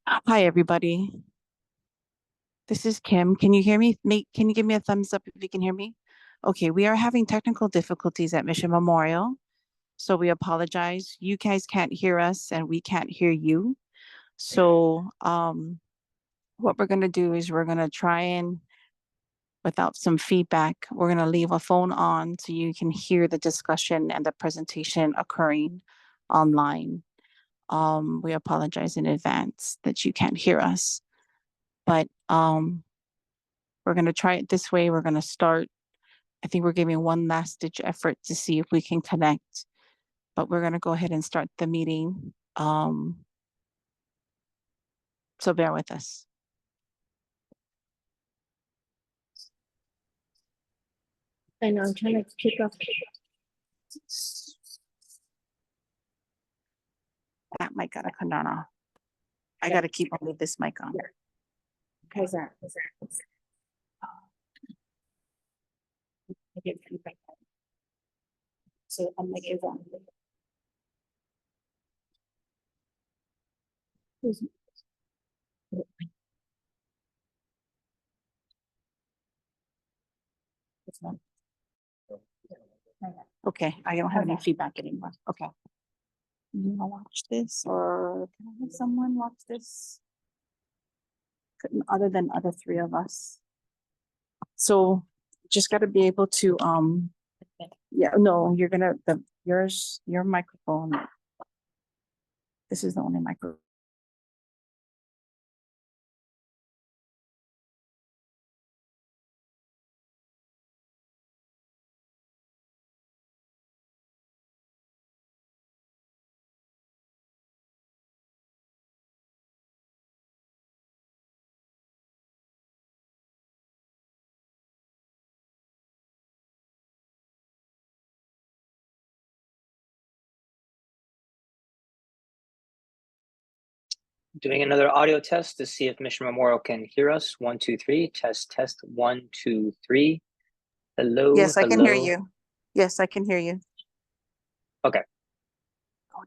Hi, everybody. This is Kim. Can you hear me? Can you give me a thumbs up if you can hear me? Okay, we are having technical difficulties at Mission Memorial, so we apologize. You guys can't hear us and we can't hear you. So, what we're gonna do is we're gonna try and, without some feedback, we're gonna leave a phone on so you can hear the discussion and the presentation occurring online. We apologize in advance that you can't hear us, but we're going to try it this way. We're going to start. I think we're giving one last ditch effort to see if we can connect, but we're going to go ahead and start the meeting. So bear with us. I know, I'm trying to kick off. That mic got to come down off. I got to keep only this mic on. How's that? I get feedback. So I'm like, is on. Okay, I don't have any feedback anymore. Okay. You want to watch this, or can I have someone watch this? Couldn't, other than other three of us. So just got to be able to, yeah, no, you're gonna, your microphone. This is the only microphone. Doing another audio test to see if Mission Memorial can hear us. 1, 2, 3. Test. 1, 2, 3. Hello. Yes, I can hear you. Yes, I can hear you. Okay. Oh,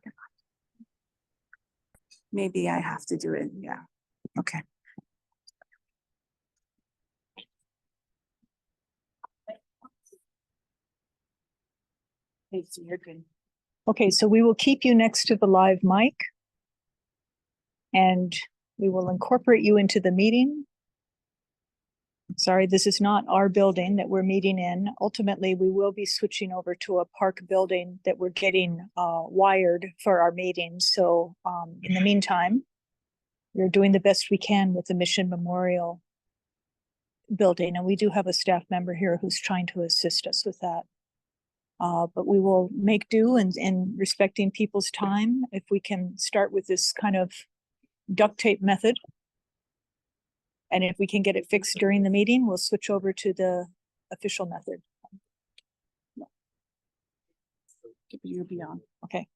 maybe I have to do it. Yeah. Okay. Hey, so you're good. Okay, so we will keep you next to the live mic. And we will incorporate you into the meeting. Sorry, this is not our building that we're meeting in. Ultimately, we will be switching over to a park building that we're getting wired for our meetings. So in the meantime, we're doing the best we can with the Mission Memorial building. And we do have a staff member here who's trying to assist us with that. But we will make do and respecting people's time. If we can start with this kind of duct tape method. And if we can get it fixed during the meeting, we'll switch over to the official method. You'll be on. Okay.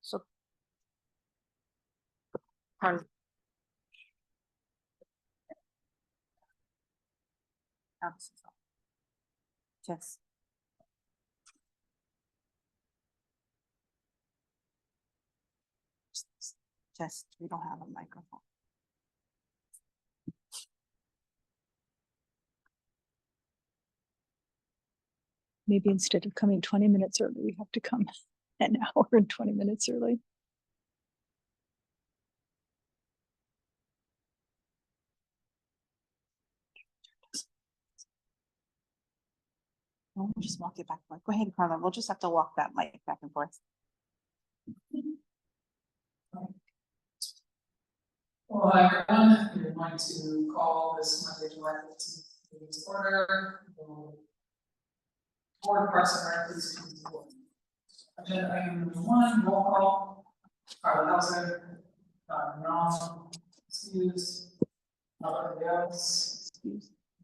So, yes. Just, we don't have a microphone. Maybe instead of coming 20 minutes early, we have to come an hour and 20 minutes early. We'll just walk it back. Go ahead, Carla. We'll just have to walk that mic back and forth. Well, everyone, we're going to call this Monday, July 15th meeting to order. Board of Parks and Rec, please come to order. Agenda item number 1, roll call. Carla Hauser, Ron, excused. Nobody else,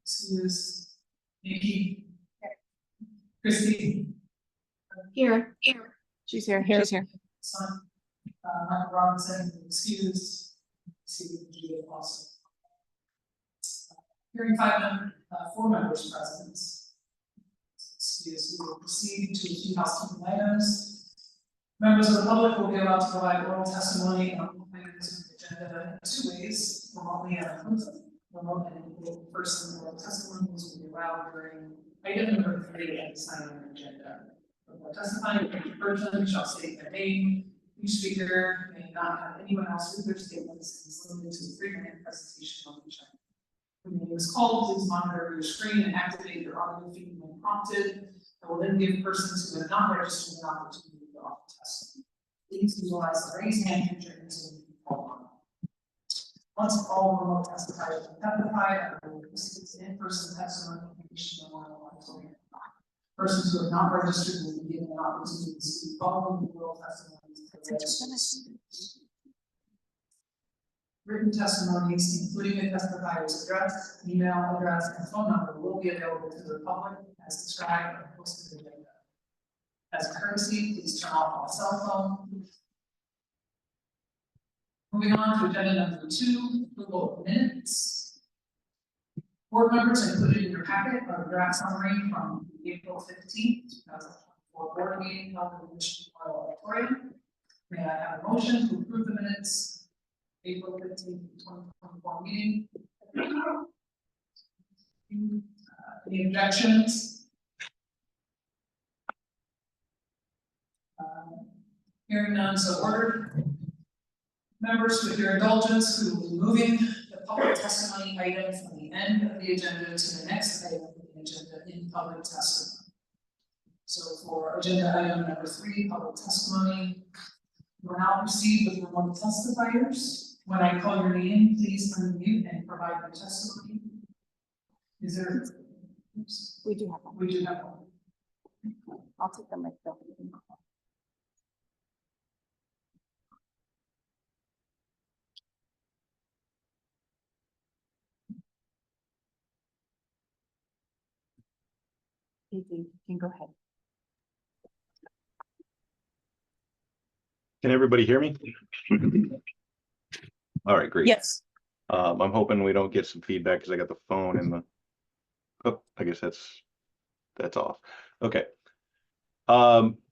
excused. Nikki, Christy, Here. She's here. Here. She's here. son, Michael Robinson, excused. Stephen G. also. Hearing 4 members present. Excuse, we will proceed to a few housekeeping items. Members of the public will be allowed to provide oral testimony on items on the agenda in 2 ways, remotely and in person. Remote and in-person oral testimonies will be allowed during item number 3 at this time on the agenda. Before testifying, each person shall state their name. Each speaker may not have anyone else read their statements and is limited to a 3-minute presentation on each item. When your name is called, please monitor your screen and activate your audio feed when prompted. I will then give persons who have not registered an opportunity to offer testimony. Please utilize the raise hand feature until you call on. Once all remote testifiers have testified, I will proceed to in-person testimony in Mission Memorial Auditorium. Persons who have not registered will be given an opportunity to speak following the oral testimony. Written testimonies, including the testifier's address, email address, and phone number, will be available to the public as described on the posted agenda. As a courtesy, please turn off all cell phone. Moving on to agenda number 2, approval of minutes. Board members, included in your packet are the draft summary from the April 15th, 2024 board meeting held in the Mission Memorial Auditorium. May I have a motion to approve the minutes, April 15th, 2024 meeting? Any objections? Hearing none, so ordered. Members, with your indulgence, we will be moving the public testimony item from the end of the agenda to the next item of the agenda in public testimony. So for agenda item number 3, public testimony, we'll now proceed with remote testifiers. When I call your name, please unmute and provide your testimony. Is there? Oops, We do have one. we do have one. I'll take the mic though. You can go ahead. Can everybody hear me? All right, great. Yes. I'm hoping we don't get some feedback because I got the phone in the, oh, I guess that's off. Okay.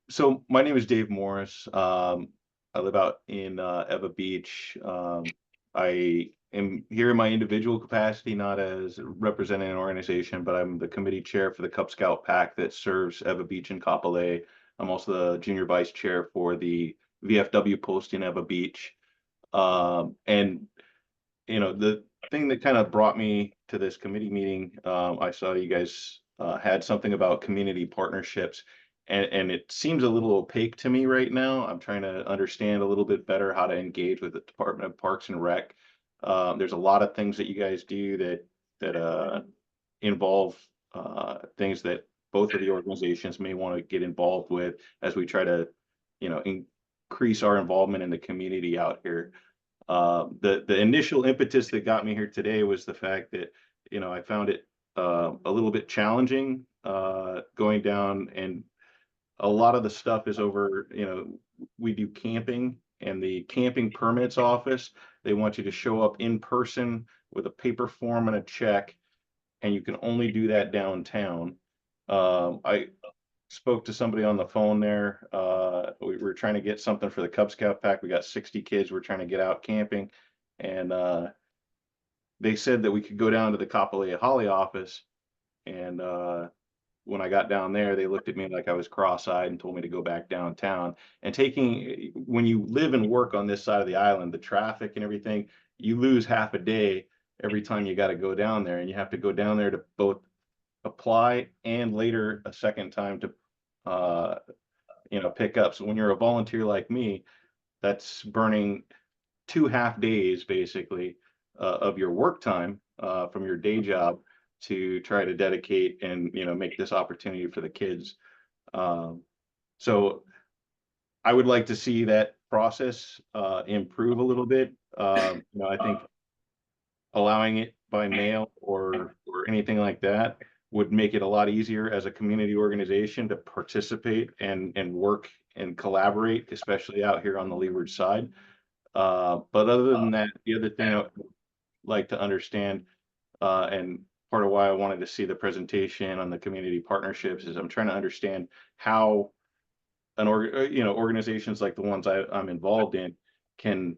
So my name is Dave Morris. I live out in Eva Beach. I am here in my individual capacity, not as representing an organization, but I'm the committee chair for the Cub Scout pack that serves Eva Beach and Kapolei. I'm also the junior vice chair for the VFW post in Eva Beach. And you know, the thing that kind of brought me to this committee meeting, I saw you guys had something about community partnerships, and it seems a little opaque to me right now. I'm trying to understand a little bit better how to engage with the Department of Parks and Rec. There's a lot of things that you guys do that involve things that both of the organizations may want to get involved with as we try to, you know, increase our involvement in the community out here. The initial impetus that got me here today was the fact that, you know, I found it a little bit challenging going down, and a lot of the stuff is over, you know, we do camping, and the camping permits office, they want you to show up in person with a paper form and a check, and you can only do that downtown. I spoke to somebody on the phone there. We were trying to get something for the Cub Scout pack. We got 60 kids. We're trying to get out camping, and they said that we could go down to the Kapolei Holly office. And when I got down there, they looked at me like I was cross-eyed and told me to go back downtown. And when you live and work on this side of the island, the traffic and everything, you lose half a day every time you got to go down there, and you have to go down there to both apply and later a second time to you know, pick up. So when you're a volunteer like me, that's burning 2 half days basically of your work time from your day job to try to dedicate and, you know, make this opportunity for the kids. So I would like to see that process improve a little bit. You know, I think allowing it by mail or anything like that would make it a lot easier as a community organization to participate and work and collaborate, especially out here on the leeward side. But other than that, the other thing I would like to understand, and part of why I wanted to see the presentation on the community partnerships, is I'm trying to understand how organizations like the ones I'm involved in can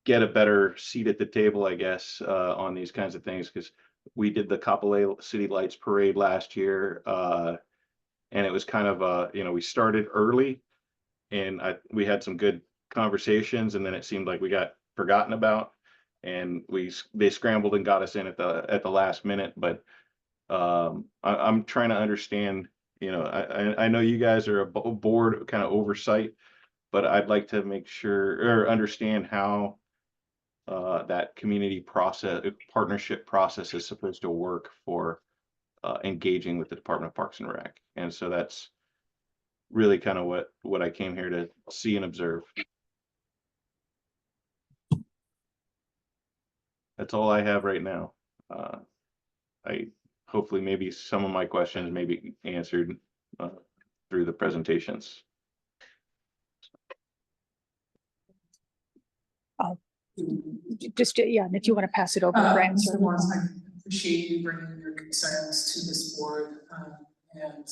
get a better seat at the table, I guess, on these kinds of things, because we did the Kapolei City Lights Parade last year, and it was kind of we started early, and we had some good conversations, and then it seemed like we got forgotten about, and they scrambled and got us in at the last minute. But I'm trying to understand. I know you guys are a board kind of oversight, but I'd like to make sure or understand how that community partnership process is supposed to work for engaging with the Department of Parks and Rec. And so that's really kind of what I came here to see and observe. That's all I have right now. I hopefully maybe some of my questions may be answered through the presentations. Yeah, and if you want to pass it over to Grant. Mr. Morris, I appreciate you bringing your concerns to this board, and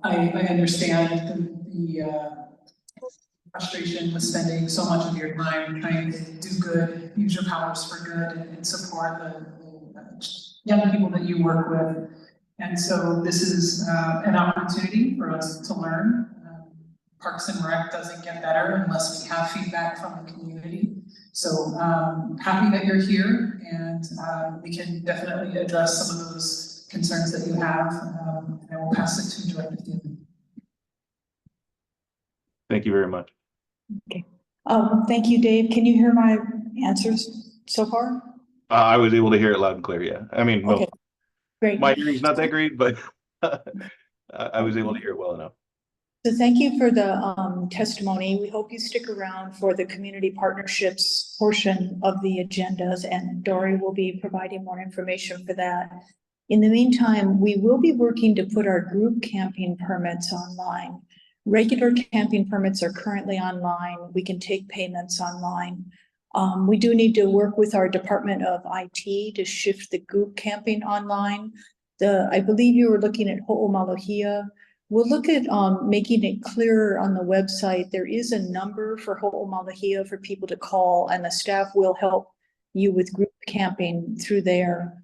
I understand the frustration with spending so much of your time trying to do good, use your powers for good, and support the young people that you work with. And so this is an opportunity for us to learn. Parks and Rec doesn't get better unless we have feedback from the community. So happy that you're here, and we can definitely address some of those concerns that you have, and I will pass it to Director Thielen. Thank you very much. Okay. Thank you, Dave. Can you hear my answers so far? I was able to hear it loud and clear. Yeah. I mean, Okay. Great. my hearing's not that great, but I was able to hear it well enough. So thank you for the testimony. We hope you stick around for the community partnerships portion of the agendas, and Dory will be providing more information for that. In the meantime, we will be working to put our group camping permits online. Regular camping permits are currently online. We can take payments online. We do need to work with our Department of IT to shift the group camping online. I believe you were looking at Ho'omalohia. We'll look at making it clearer on the website. There is a number for Ho'omalohia for people to call, and the staff will help you with group camping through there.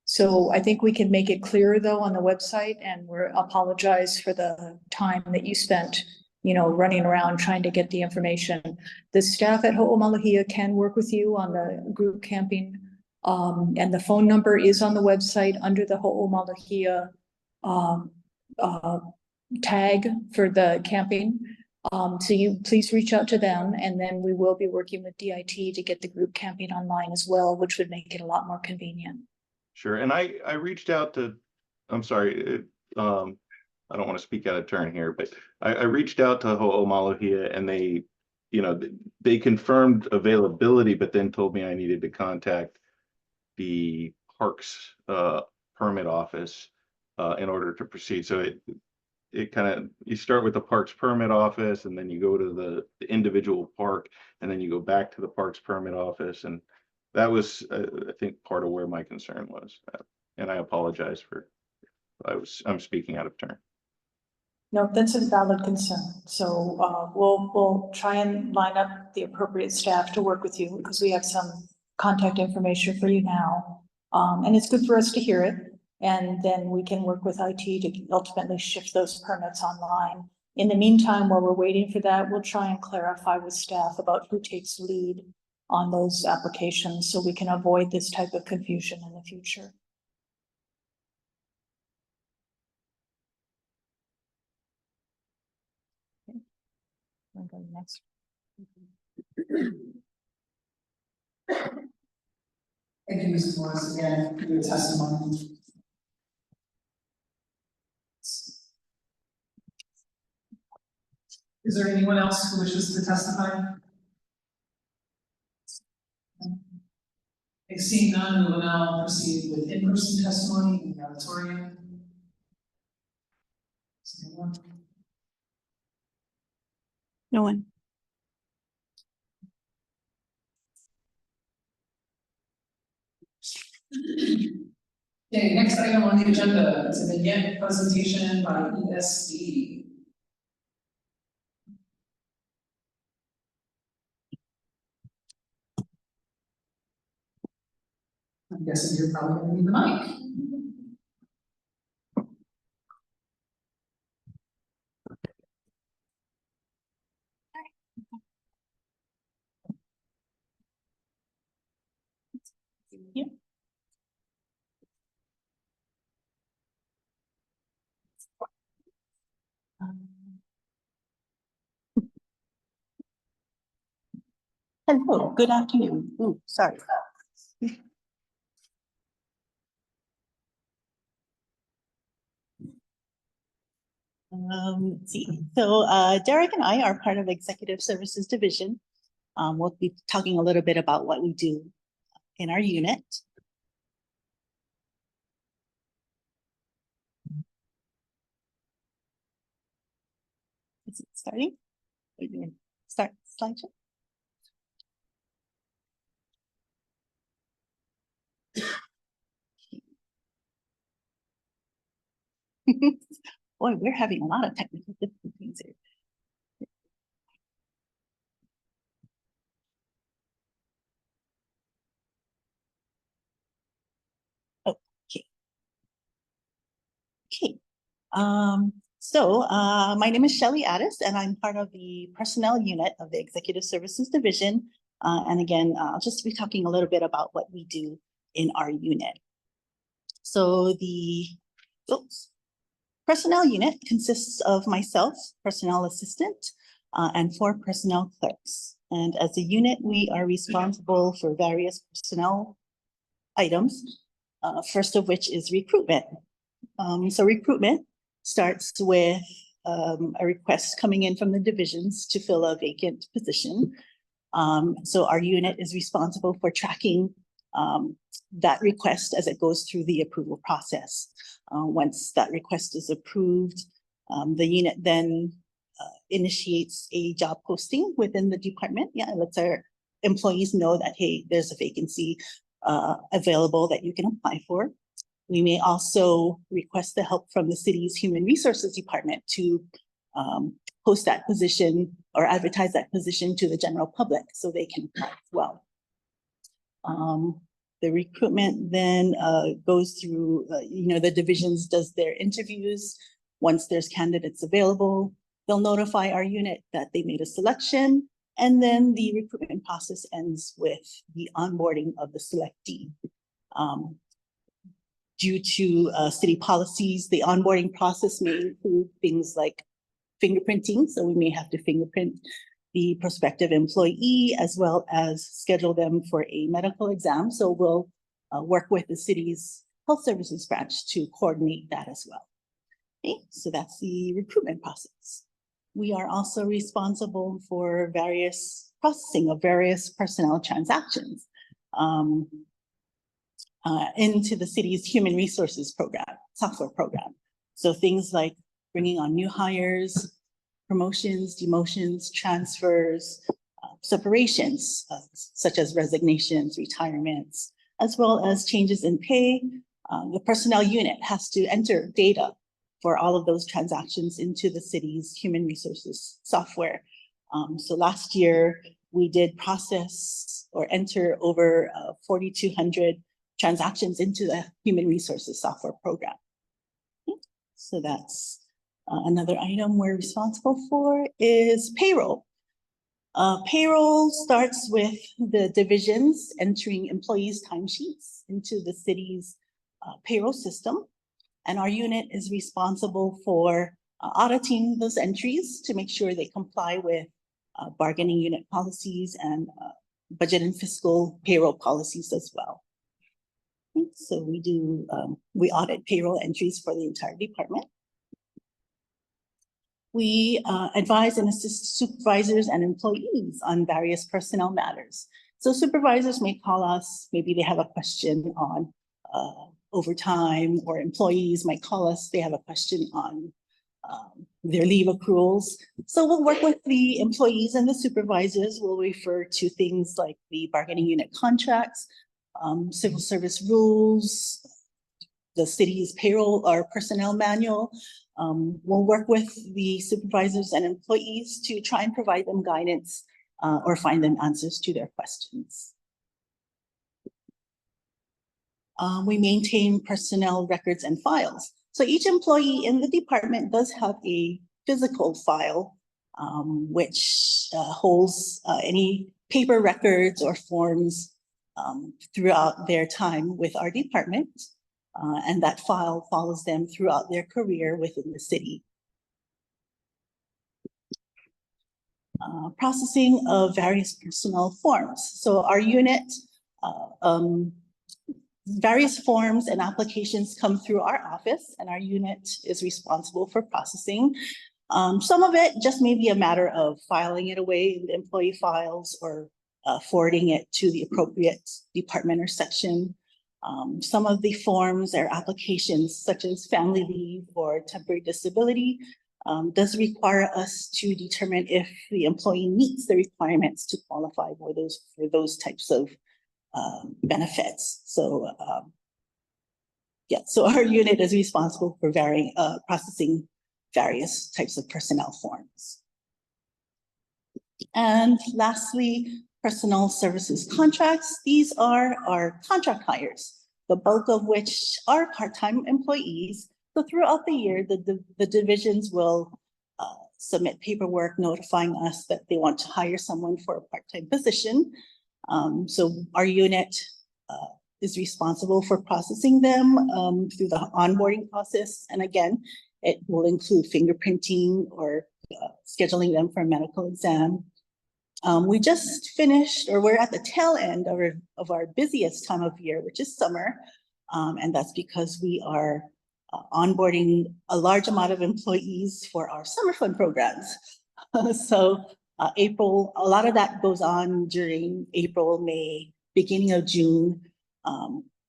So I think we can make it clearer though on the website, and we apologize for the time that you spent, running around trying to get the information. The staff at Ho'omalohia can work with you on the group camping, and the phone number is on the website under the Ho'omalohia tag for the camping. So you please reach out to them, and then we will be working with DIT to get the group camping online as well, which would make it a lot more convenient. Sure. And I reached out to, I'm sorry, I don't want to speak out of turn here, but I reached out to Ho'omalohia, and they confirmed availability, but then told me I needed to contact the parks permit office in order to proceed. So it kind of, you start with the parks permit office, and then you go to the individual park, and then you go back to the parks permit office. And that was, I think, part of where my concern was. And I apologize for, I'm speaking out of turn. No, that's a valid concern. So we'll try and line up the appropriate staff to work with you, because we have some contact information for you now. And it's good for us to hear it. And then we can work with IT to ultimately shift those permits online. In the meantime, while we're waiting for that, we'll try and clarify with staff about who takes lead on those applications, so we can avoid this type of confusion in the future. Okay. I'll go next. Thank you, Mrs. Morris, again, for your testimony. Is there anyone else who wishes to testify? Seeing none, we will now proceed with in-person testimony in the auditorium. No one. Okay, next item on the agenda is a vignette presentation by ESD. I'm guessing you're probably gonna need the mic. Yeah. Hello, good afternoon. Ooh, sorry. Let's see. So Derek and I are part of Executive Services Division. We'll be talking a little bit about what we do in our unit. Is it starting? Are you gonna start slideshow? Boy, we're having a lot of technical difficulties here. Oh, okay. Okay. My name is Shelley Addis, and I'm part of the personnel unit of the Executive Services Division. And again, I'll just be talking a little bit about what we do in our unit. So the personnel unit consists of myself, personnel assistant, and 4 personnel clerks. And as a unit, we are responsible for various personnel items, first of which is recruitment. So recruitment starts with a request coming in from the divisions to fill a vacant position. So our unit is responsible for tracking that request as it goes through the approval process. Once that request is approved, the unit then initiates a job posting within the department. Yeah, it lets our employees know that, hey, there's a vacancy available that you can apply for. We may also request the help from the city's Human Resources Department to post that position or advertise that position to the general public so they can apply as well. The recruitment then goes through, the divisions does their interviews. Once there's candidates available, they'll notify our unit that they made a selection, and then the recruitment process ends with the onboarding of the selectee. Due to city policies, the onboarding process may include things like fingerprinting. So we may have to fingerprint the prospective employee as well as schedule them for a medical exam. So we'll work with the city's health services branch to coordinate that as well. Okay, so that's the recruitment process. We are also responsible for processing of various personnel transactions into the city's human resources program, software program. So things like bringing on new hires, promotions, demotions, transfers, separations, such as resignations, retirements, as well as changes in pay. The personnel unit has to enter data for all of those transactions into the city's human resources software. So last year, we did process or enter over 4,200 transactions into the human resources software program. So that's another item we're responsible for is payroll. Payroll starts with the divisions entering employees' timesheets into the city's payroll system. And our unit is responsible for auditing those entries to make sure they comply with bargaining unit policies and budget and fiscal payroll policies as well. So we audit payroll entries for the entire department. We advise and assist supervisors and employees on various personnel matters. So supervisors may call us, maybe they have a question on overtime, or employees might call us, they have a question on their leave accruals. So we'll work with the employees and the supervisors. We'll refer to things like the bargaining unit contracts, civil service rules, the city's payroll or personnel manual. We'll work with the supervisors and employees to try and provide them guidance or find them answers to their questions. We maintain personnel records and files. So each employee in the department does have a physical file, which holds any paper records or forms throughout their time with our department. And that file follows them throughout their career within the city. Processing of various personnel forms. So our unit, various forms and applications come through our office, and our unit is responsible for processing. Some of it just may be a matter of filing it away in the employee files or forwarding it to the appropriate department or section. Some of the forms or applications, such as family leave or temporary disability, does require us to determine if the employee meets the requirements to qualify for those types of benefits. So yeah, so our unit is responsible for processing various types of personnel forms. And lastly, personnel services contracts. These are our contract hires, the bulk of which are part-time employees. So throughout the year, the divisions will submit paperwork notifying us that they want to hire someone for a part-time position. So our unit is responsible for processing them through the onboarding process. And again, it will include fingerprinting or scheduling them for a medical exam. We just finished, or we're at the tail end of our busiest time of year, which is summer. And that's because we are onboarding a large amount of employees for our summer fun programs. So April, a lot of that goes on during April, May, beginning of June.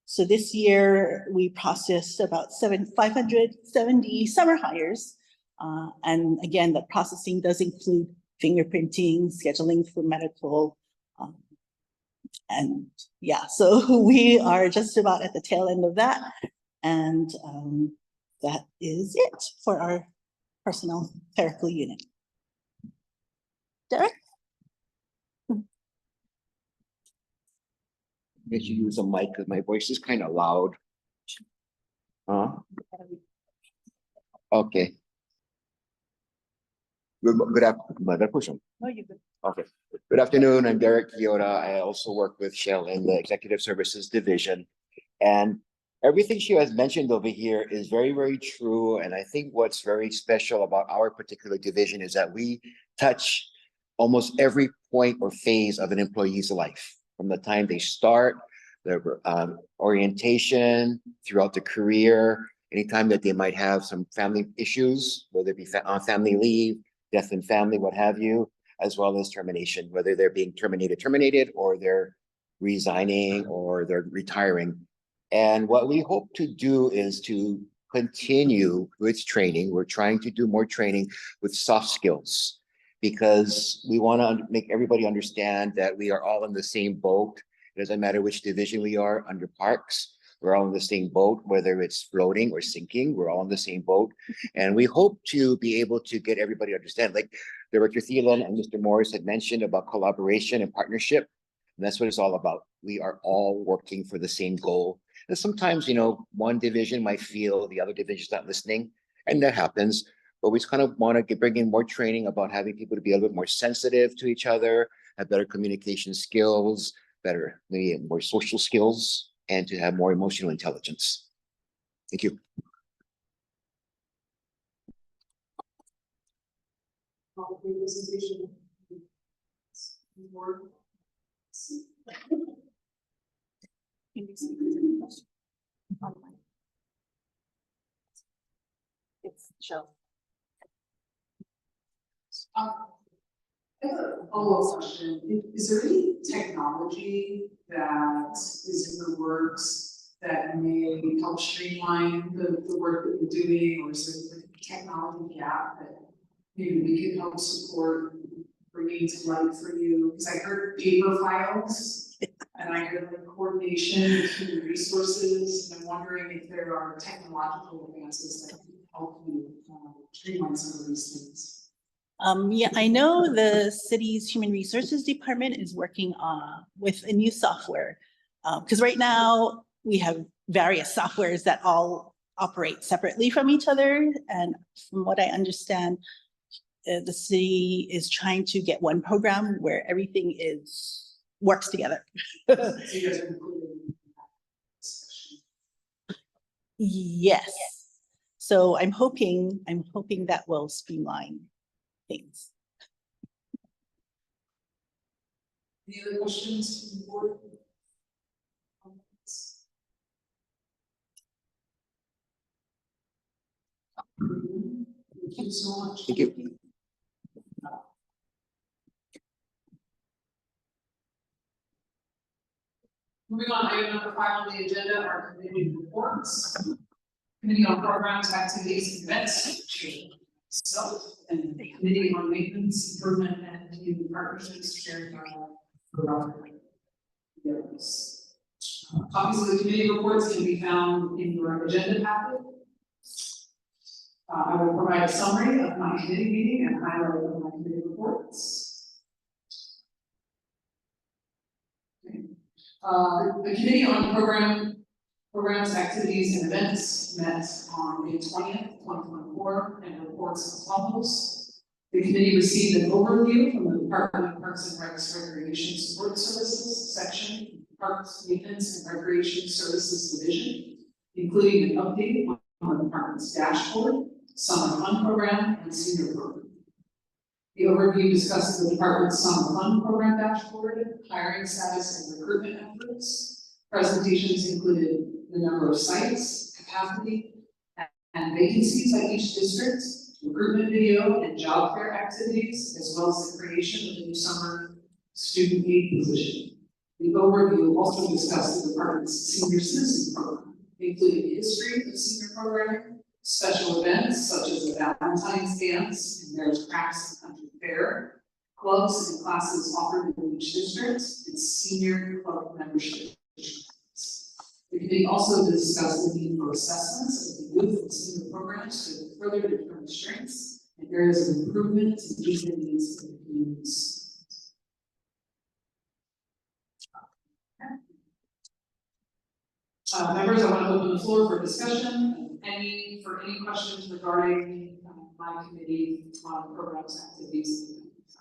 So this year we processed about 570 summer hires. And again, the processing does include fingerprinting, scheduling for medical. And yeah, so we are just about at the tail end of that. And that is it for our personnel clerical unit. Derek? I should use a mic because my voice is kind of loud. Huh? Okay. Good afternoon. No, you good. Okay. Good afternoon. I'm Derek Kyoda. I also work with Shell in the Executive Services Division. And everything she has mentioned over here is very, very true. And I think what's very special about our particular division is that we touch almost every point or phase of an employee's life, from the time they start, their orientation, throughout the career, anytime that they might have some family issues, whether it be on family leave, death in family, what have you, as well as termination, whether they're being terminated, or they're resigning or they're retiring. And what we hope to do is to continue with training. We're trying to do more training with soft skills, because we want to make everybody understand that we are all in the same boat. It doesn't matter which division we are under parks. We're all in the same boat, whether it's floating or sinking, we're all in the same boat. And we hope to be able to get everybody to understand, like Director Thielen and Mr. Morris had mentioned about collaboration and partnership. And that's what it's all about. We are all working for the same goal. And sometimes, one division might feel the other division's not listening, and that happens. But we just kind of want to bring in more training about having people to be a little bit more sensitive to each other, have better communication skills, better, maybe more social skills, and to have more emotional intelligence. Thank you. It's show. I have a follow-up question. Is there any technology that is in the works that may help streamline the work that you're doing, or is there like a technology gap that maybe we can help support bringing to light for you? Because I heard paper files and I heard like coordination with human resources, and I'm wondering if there are technological advances that can help you streamline some of these things. Yeah, I know the city's human resources department is working with a new software. Because right now we have various softwares that all operate separately from each other. And from what I understand, the city is trying to get one program where everything works together. So you guys are including discussion. Yes. So I'm hoping that will streamline things. Any other questions from the board? Thank you so much. Thank you. Moving on, item number 5 on the agenda are committee reports. Committee on Programs, Activities, and Events. Self and the Committee on Maintenance, Improvement, and Community Partnerships chaired by Robert. Yes. Copies of the committee reports can be found in your agenda packet. I will provide a summary of my committee meeting and highlight of my committee reports. Okay. The Committee on Programs, Activities, and Events met on May 20th, 2024, and reports as follows. The committee received an overview from the Department of Parks and Recs Recreation Support Services section, Parks, Maintenance, and Recreation Services Division, including an update on the department's dashboard, summer fun program, and senior program. The overview discusses the department's summer fun program dashboard, hiring status and recruitment efforts. Presentations included the number of sites, capacity, and vacancies at each district, recruitment video and job fair activities, as well as the creation of the new summer student aid position. The overview also discussed the department's senior citizen program, including the history of senior programming, special events such as the Valentine's Dance and Mayor's Crafts and Country Fair, clubs and classes offered in each district, and senior club membership. The committee also discussed the need for assessments of the youth and senior programs to further determine strengths and areas of improvement to meet the needs of the communities. Members, I want to open the floor for discussion. For any questions regarding my committee on programs, activities, and events.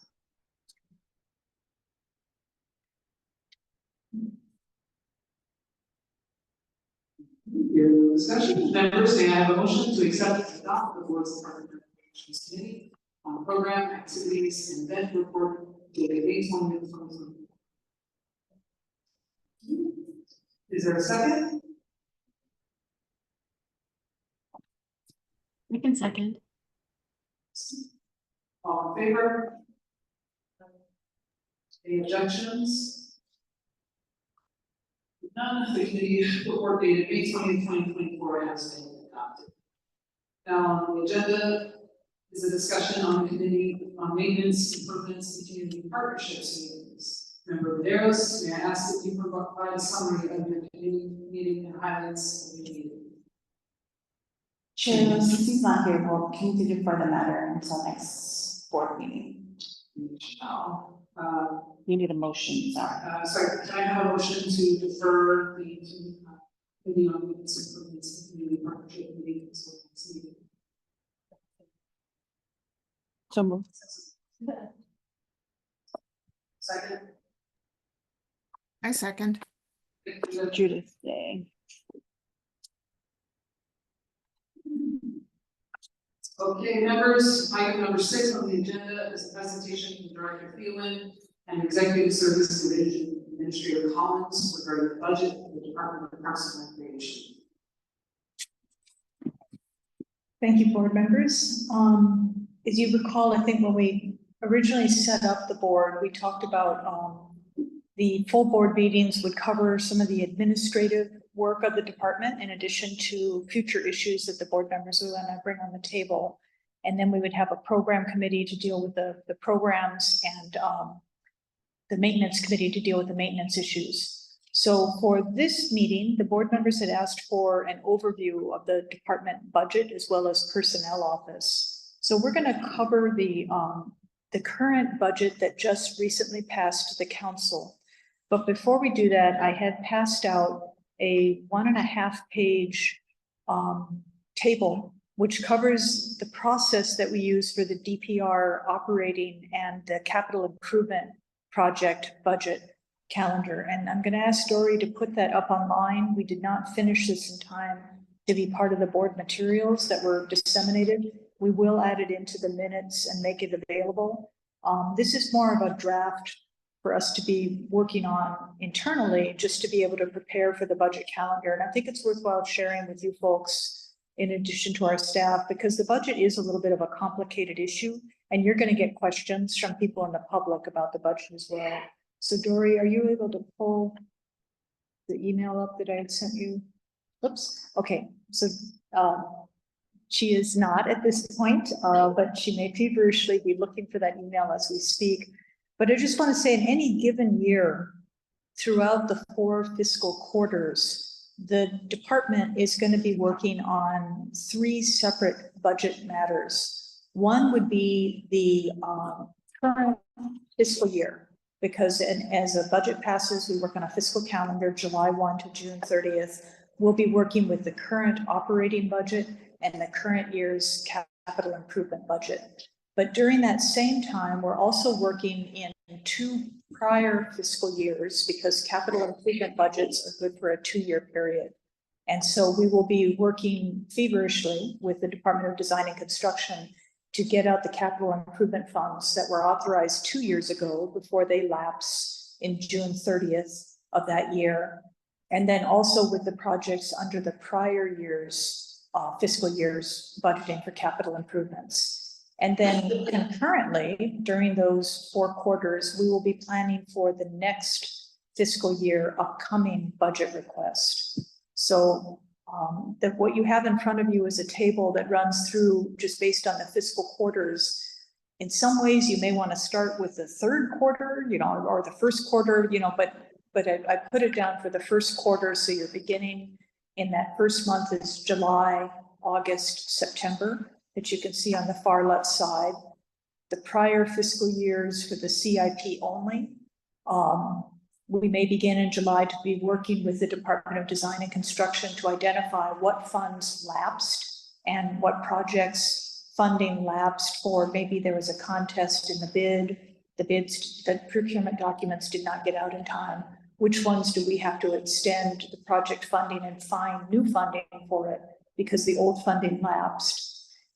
Your discussion, members, may I have a motion to accept and adopt the board's Department of Recreations Committee on program, activities, and event report dated May 20th, 2020. Is there a second? I can second. All in favor? Any objections? None. The committee report dated May 20th, 2024 has been adopted. Now on the agenda is a discussion on the committee on maintenance, improvements, and community partnerships meetings. Member Medeiros, may I ask that you provide a summary of your committee meeting and highlights of the meeting? Chair, since he's not here, we'll continue for the matter until next board meeting. You need a motion, sorry. Sorry, can I have a motion to defer the committee on maintenance, improvements, and community partnership meeting until next meeting? So moved. Second. I second. Judith, yay. Okay, members, item number 6 on the agenda is a presentation from Director Phelan and Executive Service Division Administrator Collins regarding the budget of the Department of Parks and Recreation. Thank you, board members. As you recall, I think when we originally set up the board, we talked about the full board meetings would cover some of the administrative work of the department in addition to future issues that the board members would want to bring on the table. And then we would have a program committee to deal with the programs and the maintenance committee to deal with the maintenance issues. So for this meeting, the board members had asked for an overview of the department budget as well as personnel office. So we're going to cover the current budget that just recently passed the council. But before we do that, I had passed out a 1.5 page table, which covers the process that we use for the DPR operating and the capital improvement project budget calendar. And I'm going to ask Dory to put that up online. We did not finish this in time to be part of the board materials that were disseminated. We will add it into the minutes and make it available. This is more of a draft for us to be working on internally, just to be able to prepare for the budget calendar. And I think it's worthwhile sharing with you folks in addition to our staff, because the budget is a little bit of a complicated issue, and you're going to get questions from people in the public about the budget as well. So Dory, are you able to pull the email up that I had sent you? Oops. Okay. So she is not at this point, but she may feverishly be looking for that email as we speak. But I just want to say, in any given year, throughout the 4 fiscal quarters, the department is going to be working on 3 separate budget matters. One would be the current fiscal year, because as a budget passes, we work on a fiscal calendar, July 1 to June 30th. We'll be working with the current operating budget and the current year's capital improvement budget. But during that same time, we're also working in 2 prior fiscal years, because capital improvement budgets are good for a 2-year period. And so we will be working feverishly with the Department of Design and Construction to get out the capital improvement funds that were authorized 2 years ago before they lapse in June 30th of that year. And then also with the projects under the prior year's fiscal year's budgeting for capital improvements. And then concurrently, during those 4 quarters, we will be planning for the next fiscal year upcoming budget request. So that what you have in front of you is a table that runs through just based on the fiscal quarters. In some ways, you may want to start with the 3rd quarter, or the 1st quarter, but I put it down for the 1st quarter. So you're beginning in that 1st month is July, August, September, that you can see on the far left side. The prior fiscal years for the CIP only. We may begin in July to be working with the Department of Design and Construction to identify what funds lapsed and what projects funding lapsed for. Maybe there was a contest in the bid, the procurement documents did not get out in time. Which ones do we have to extend the project funding and find new funding for it because the old funding lapsed?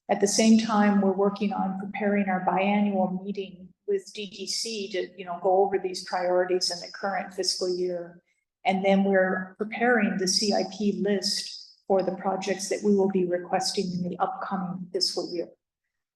At the same time, we're working on preparing our biannual meeting with DDC to go over these priorities in the current fiscal year. And then we're preparing the CIP list for the projects that we will be requesting in the upcoming fiscal year.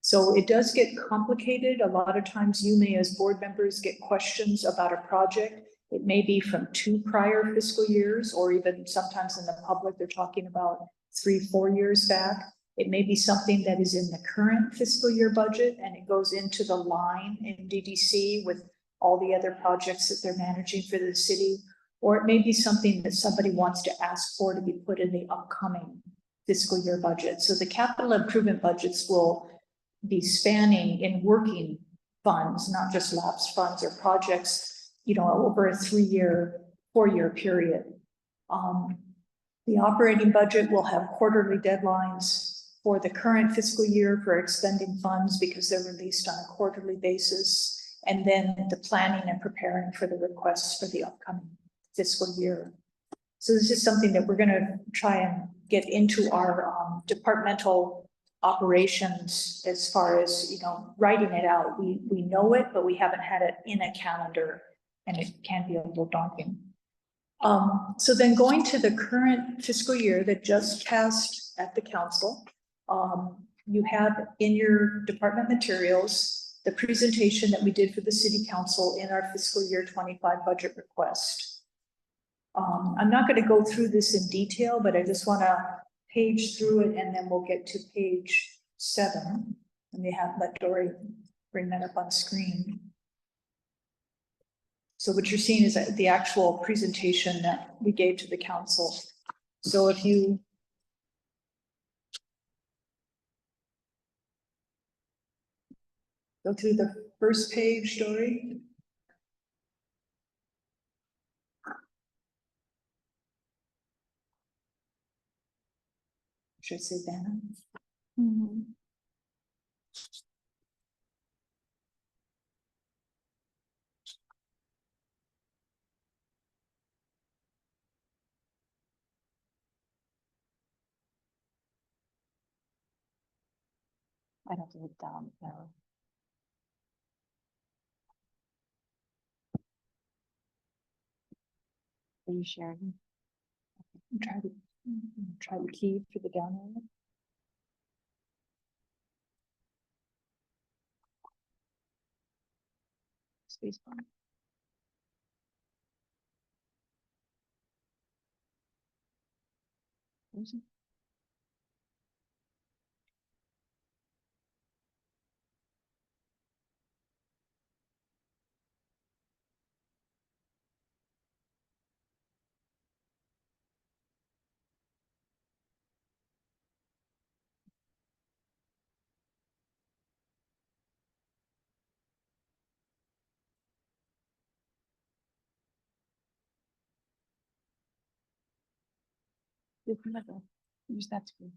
So it does get complicated. A lot of times you may, as board members, get questions about a project. It may be from 2 prior fiscal years, or even sometimes in the public, they're talking about 3-4 years back. It may be something that is in the current fiscal year budget and it goes into the line in DDC with all the other projects that they're managing for the city. Or it may be something that somebody wants to ask for to be put in the upcoming fiscal year budget. So the capital improvement budgets will be spanning in working funds, not just lapsed funds or projects, over a 3-year, 4-year period. The operating budget will have quarterly deadlines for the current fiscal year for expending funds because they're released on a quarterly basis, and then the planning and preparing for the requests for the upcoming fiscal year. So this is something that we're going to try and get into our departmental operations as far as, writing it out. We know it, but we haven't had it in a calendar, and it can be a little daunting. So then going to the current fiscal year that just passed at the council, you have in your department materials the presentation that we did for the city council in our fiscal year 25 budget request. I'm not going to go through this in detail, but I just want to page through it and then we'll get to page 7. And let Dory bring that up on screen. So what you're seeing is the actual presentation that we gave to the council. So if you go through the first page, Dory. Should I say banner? I'd have to hit down arrow. Are you sharing? Try the key for the down arrow. Space bar. Where's it? Use that screen.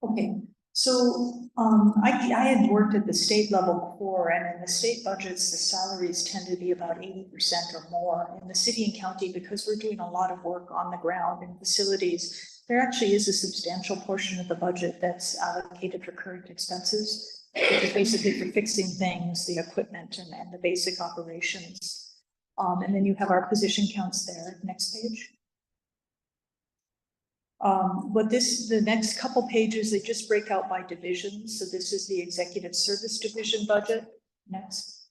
Okay, so I had worked at the state level before, and in the state budgets, the salaries tend to be about 80% or more. In the city and county, because we're doing a lot of work on the ground in facilities, there actually is a substantial portion of the budget that's allocated for current expenses, which is basically for fixing things, the equipment and the basic operations. And then you have our position counts there. Next page. The next couple pages, they just break out by divisions. So this is the executive service division budget. Next.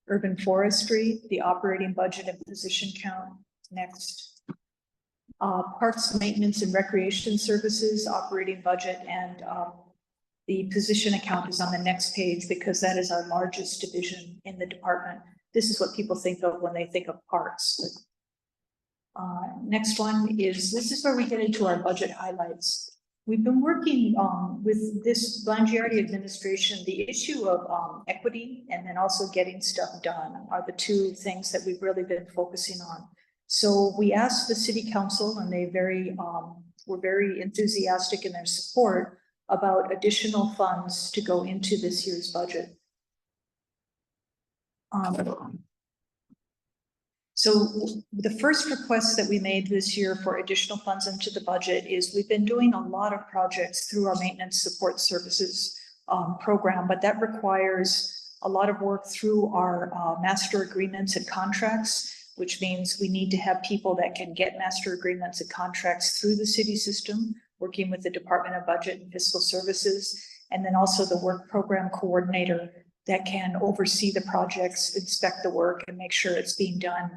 Urban forestry, the operating budget and position count. Next. Parks, maintenance and recreation services, operating budget, and the position account is on the next page because that is our largest division in the department. This is what people think of when they think of parks. Next one is, this is where we get into our budget highlights. We've been working with this Blangiardi administration. The issue of equity and then also getting stuff done are the two things that we've really been focusing on. So we asked the city council, and they were very enthusiastic in their support about additional funds to go into this year's budget. So the first request that we made this year for additional funds into the budget is we've been doing a lot of projects through our maintenance support services program, but that requires a lot of work through our master agreements and contracts, which means we need to have people that can get master agreements and contracts through the city system, working with the Department of Budget and Fiscal Services, and then also the work program coordinator that can oversee the projects, inspect the work, and make sure it's being done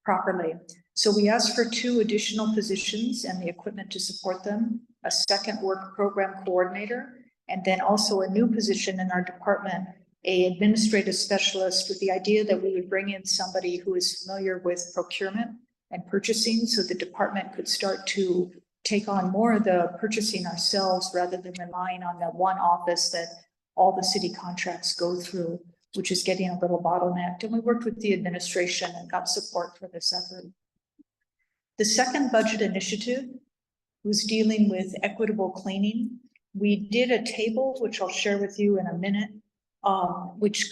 properly. So we asked for 2 additional positions and the equipment to support them, a second work program coordinator, and then also a new position in our department, an administrative specialist, with the idea that we would bring in somebody who is familiar with procurement and purchasing, so the department could start to take on more of the purchasing ourselves rather than relying on the one office that all the city contracts go through, which is getting a little bottlenecked. And we worked with the administration and got support for this effort. The second budget initiative was dealing with equitable cleaning. We did a table, which I'll share with you in a minute, which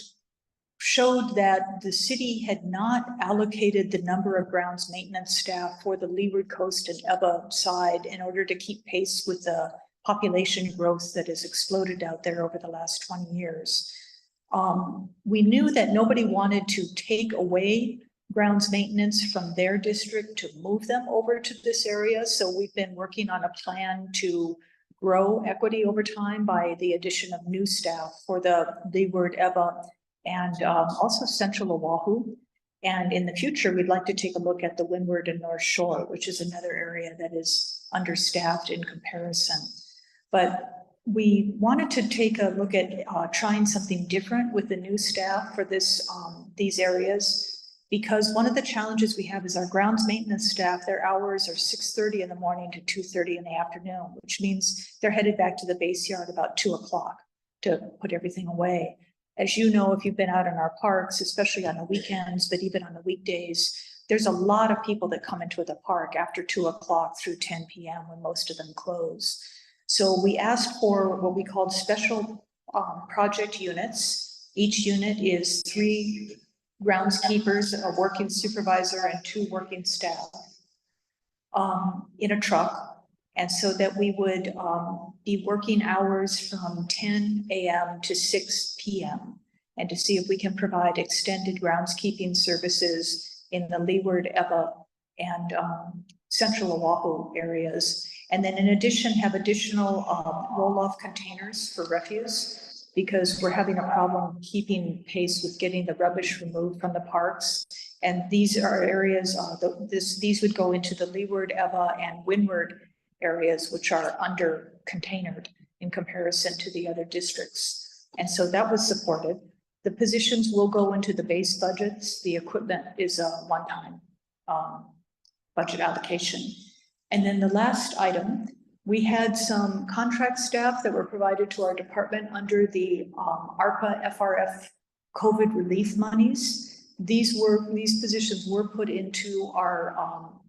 showed that the city had not allocated the number of grounds maintenance staff for the Leeward Coast and EBA side in order to keep pace with the population growth that has exploded out there over the last 20 years. We knew that nobody wanted to take away grounds maintenance from their district to move them over to this area. So we've been working on a plan to grow equity over time by the addition of new staff for the Leeward, EBA, and also Central Oahu. And in the future, we'd like to take a look at the Windward and North Shore, which is another area that is understaffed in comparison. But we wanted to take a look at trying something different with the new staff for this these areas. because one of the challenges we have is our grounds maintenance staff, their hours are 6:30 in the morning to 2:30 in the afternoon, which means they're headed back to the base yard about 2 o'clock to put everything away. As you know, if you've been out in our parks, especially on the weekends, but even on the weekdays, there's a lot of people that come into the park after 2 o'clock through 10 p.m. when most of them close. So we asked for what we called special project units. Each unit is 3 groundskeepers, a working supervisor, and 2 working staff in a truck. And so that we would be working hours from 10 a.m. to 6 p.m. and to see if we can provide extended groundskeeping services in the Leeward, Eva, and Central Oahu areas. And then in addition, have additional roll-off containers for refuse, because we're having a problem keeping pace with getting the rubbish removed from the parks. And these are areas, these would go into the Leeward, Eva, and Windward areas, which are under containered in comparison to the other districts. And so that was supported. The positions will go into the base budgets. The equipment is a one-time budget allocation. And then the last item, we had some contract staff that were provided to our department under the ARPA FRF COVID relief monies. These positions were put into our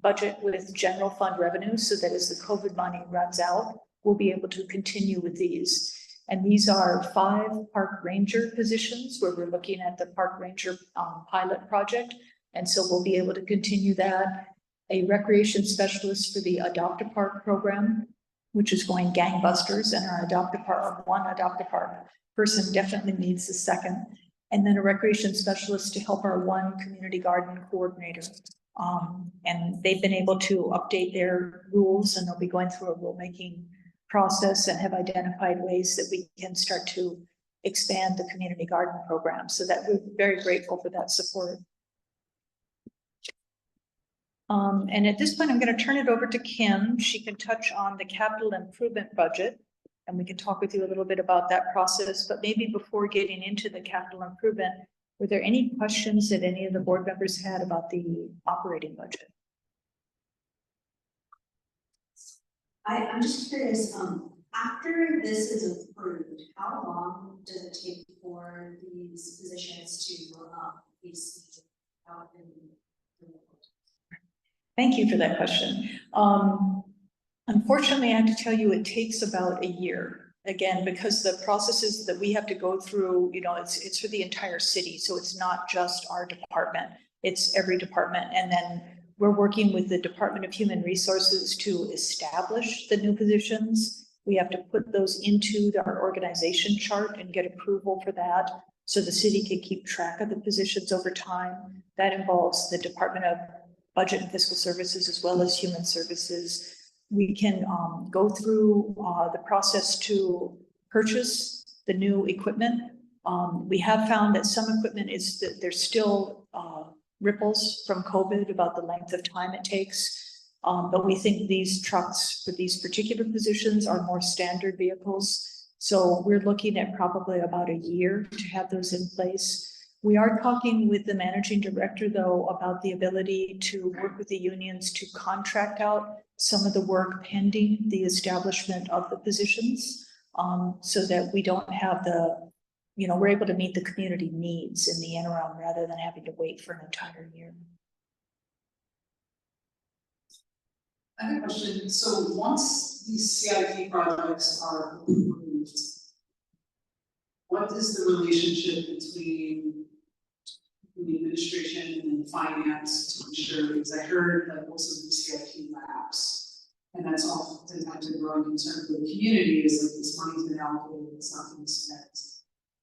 budget with general fund revenue, so that as the COVID money runs out, we'll be able to continue with these. And these are 5 park ranger positions where we're looking at the park ranger pilot project. And so we'll be able to continue that. A recreation specialist for the Adopt a Park program, which is going gangbusters, and our one Adopt a Park person definitely needs a second. And then a recreation specialist to help our one community garden coordinator. And they've been able to update their rules, and they'll be going through a rulemaking process and have identified ways that we can start to expand the community garden program. So that we're very grateful for that support. And at this point, I'm going to turn it over to Kim. She can touch on the capital improvement budget, and we can talk with you a little bit about that process. But maybe before getting into the capital improvement, were there any questions that any of the board members had about the operating budget? I'm just curious, after this is approved, how long does it take for these positions to be seen out in the world? Thank you for that question. Unfortunately, I have to tell you, it takes about a year. Again, because the processes that we have to go through, you know, it's for the entire city. So it's not just our department, it's every department. And then we're working with the Department of Human Resources to establish the new positions. We have to put those into our organization chart and get approval for that, so the city can keep track of the positions over time. That involves the Department of Budget and Fiscal Services as well as Human Services. We can go through the process to purchase the new equipment. We have found that some equipment there's still ripples from COVID about the length of time it takes. But we think these trucks for these particular positions are more standard vehicles. So we're looking at probably about a year to have those in place. We are talking with the managing director, though, about the ability to work with the unions to contract out some of the work pending the establishment of the positions, so that we don't have we're able to meet the community needs in the interim rather than having to wait for an entire year. I have a question. So once these CIP projects are approved, what is the relationship between the administration and finance to ensure, because I heard that most of the CIP lapse, and that's oftentimes a growing concern for the community, is like this money's been allocated, it's not being spent.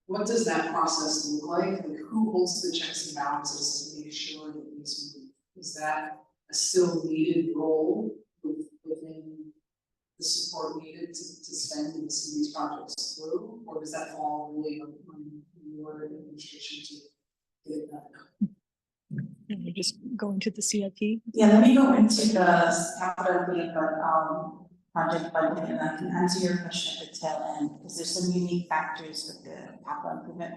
What does that process look like? Like, who holds the checks and balances to make sure that these move? Is that a still needed role within the support needed to spend and see these projects through, or does that fall really on your administration to get it done? And we just go into the CIP. Yeah, let me go into the capital improvement project budget, and I can answer your question at the tail end, because there's some unique factors with the capital improvement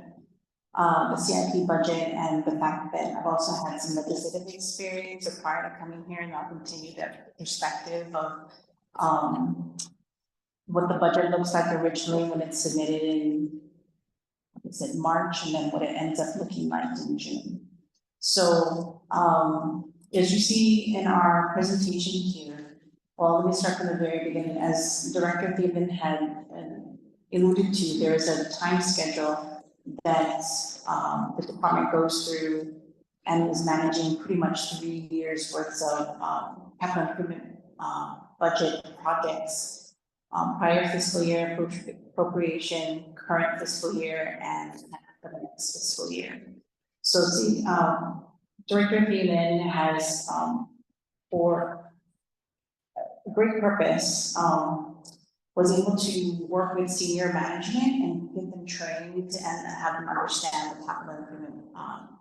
the CIP budget and the fact that I've also had some legislative experience prior to coming here, and I'll continue that perspective of what the budget looks like originally when it's submitted in, is it March, and then what it ends up looking like in June. So as you see in our presentation here, well, let me start from the very beginning. As Director Thielen had alluded to, there is a time schedule that the department goes through and is managing pretty much 3 years worth of capital improvement budget projects. Prior fiscal year appropriation, current fiscal year, and for the next fiscal year. So see, Director Thielen has for a great purpose, was able to work with senior management and get them trained and have them understand the capital improvement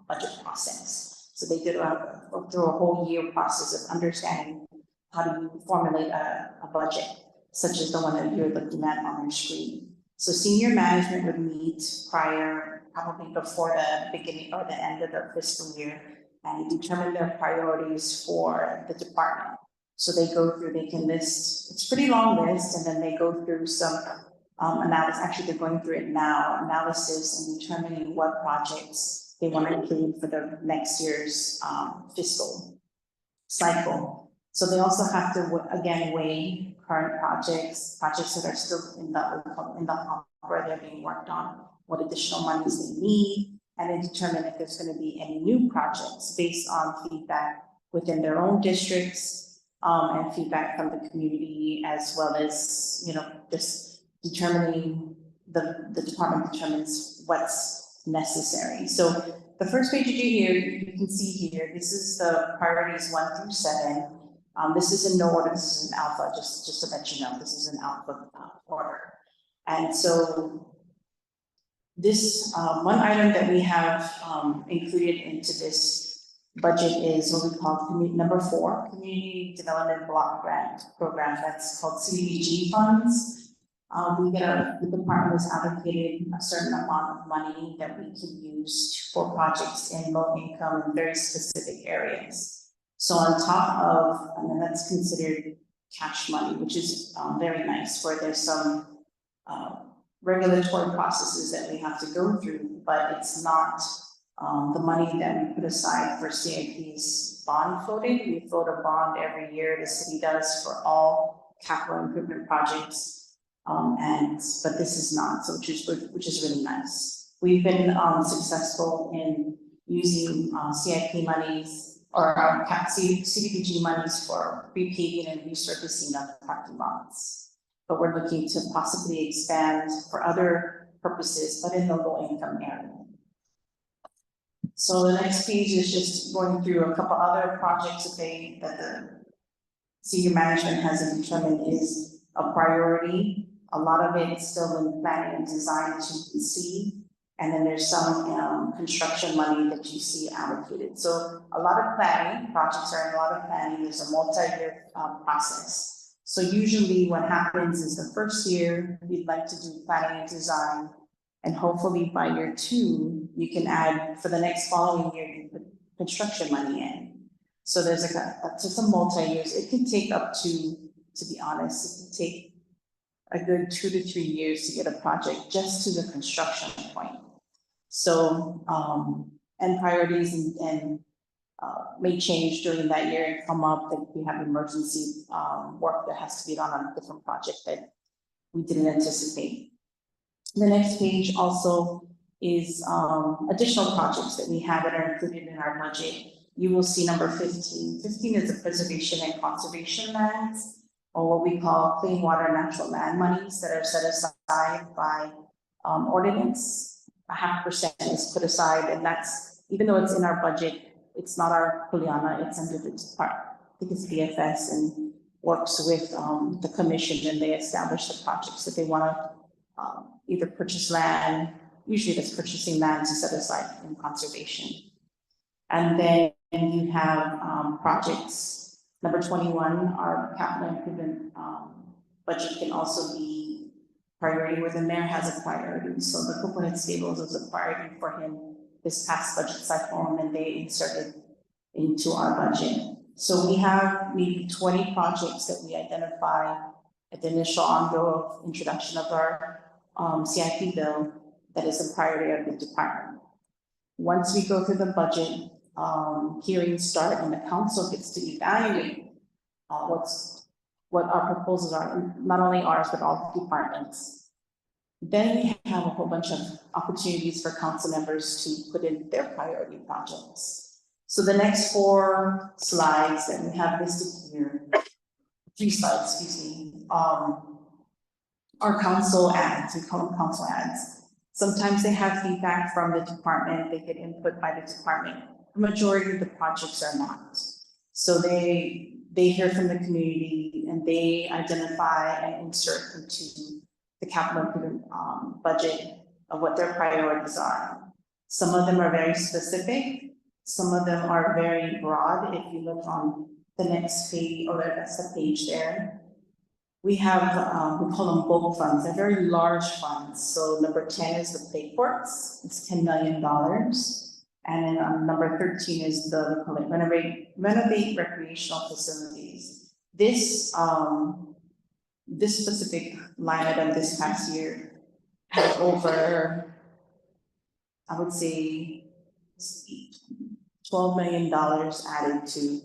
budget process. So they did through a whole year process of understanding how do you formulate a budget, such as the one that you're looking at on your screen. So senior management would meet prior, probably before the beginning or the end of the fiscal year, and determine their priorities for the department. So they go through, they can list, it's a pretty long list, and then they go through some analysis, actually they're going through it now, analysis and determining what projects they want to include for the next year's fiscal cycle. So they also have to, again, weigh current projects that are still in the hopper where they're being worked on, what additional monies they need, and then determine if there's going to be any new projects based on feedback within their own districts, and feedback from the community, as well as, you know, just determining, the department determines what's necessary. So the first page you can see here, this is the priorities 1 through 7. This is in no order, this is an alpha, just to let you know, this is an alpha order. And so this one item that we have included into this budget is what we call number 4, Community Development Block Grant Program. That's called CDBG funds. The department was allocated a certain amount of money that we can use for projects in low income and very specific areas. So on top of, and then that's considered cash money, which is very nice, where there's some regulatory processes that we have to go through, but it's not the money that we put aside for CIP's bond floating. We float a bond every year, the city does, for all capital improvement projects. But this is not, so which is really nice. We've been successful in using CIP monies or CDBG monies for repaving and resurfacing of parking lots. But we're looking to possibly expand for other purposes, but in the low income area. So the next page is just going through a couple other projects that the senior management has determined is a priority. A lot of it is still in planning and design, as you can see. And then there's some construction money that you see allocated. So a lot of planning, projects are in a lot of planning. There's a multi-year process. So usually what happens is the first year, you'd like to do planning and design. And hopefully by year 2, you can add, for the next following year, you put construction money in. So there's just a multi-years. It can take up to be honest, it can take a good 2 to 3 years to get a project just to the construction point. So, and priorities and may change during that year and come up that we have emergency work that has to be done on a different project that we didn't anticipate. The next page also is additional projects that we have that are included in our budget. You will see number 15. 15 is the preservation and conservation lands, or what we call clean water natural land monies that are set aside by ordinance. 0.5% is put aside, and that's, even though it's in our budget, it's not our Kuleana, it's under the part, I think it's BFS, and works with the commission, and they establish the projects that they want to either purchase land, usually that's purchasing land to set aside in conservation. And then you have projects. Number 21, our capital improvement budget can also be priority where the mayor has a priority. So the Coconut Stables was a priority for him this past budget cycle, and then they inserted into our budget. So we have maybe 20 projects that we identify at the initial ongo of introduction of our CIP bill that is a priority of the department. Once we go through the budget, hearings start and the council gets to evaluate what our proposals are, not only ours, but all the departments. Then we have a whole bunch of opportunities for council members to put in their priority projects. So the next 4 slides that we have listed here, 3 slides, excuse me, are council ads, we call them council ads. Sometimes they have feedback from the department, they get input by the department. The majority of the projects are not. So they hear from the community and they identify and insert into the capital improvement budget of what their priorities are. Some of them are very specific, some of them are very broad. If you look on the next page, or that's the page there, we have, we call them bulk funds. They're very large funds. So number 10 is the play courts, it's $10 million. And then number 13 is the renovate recreational facilities. This specific line item this past year has over, I would say, $12 million added to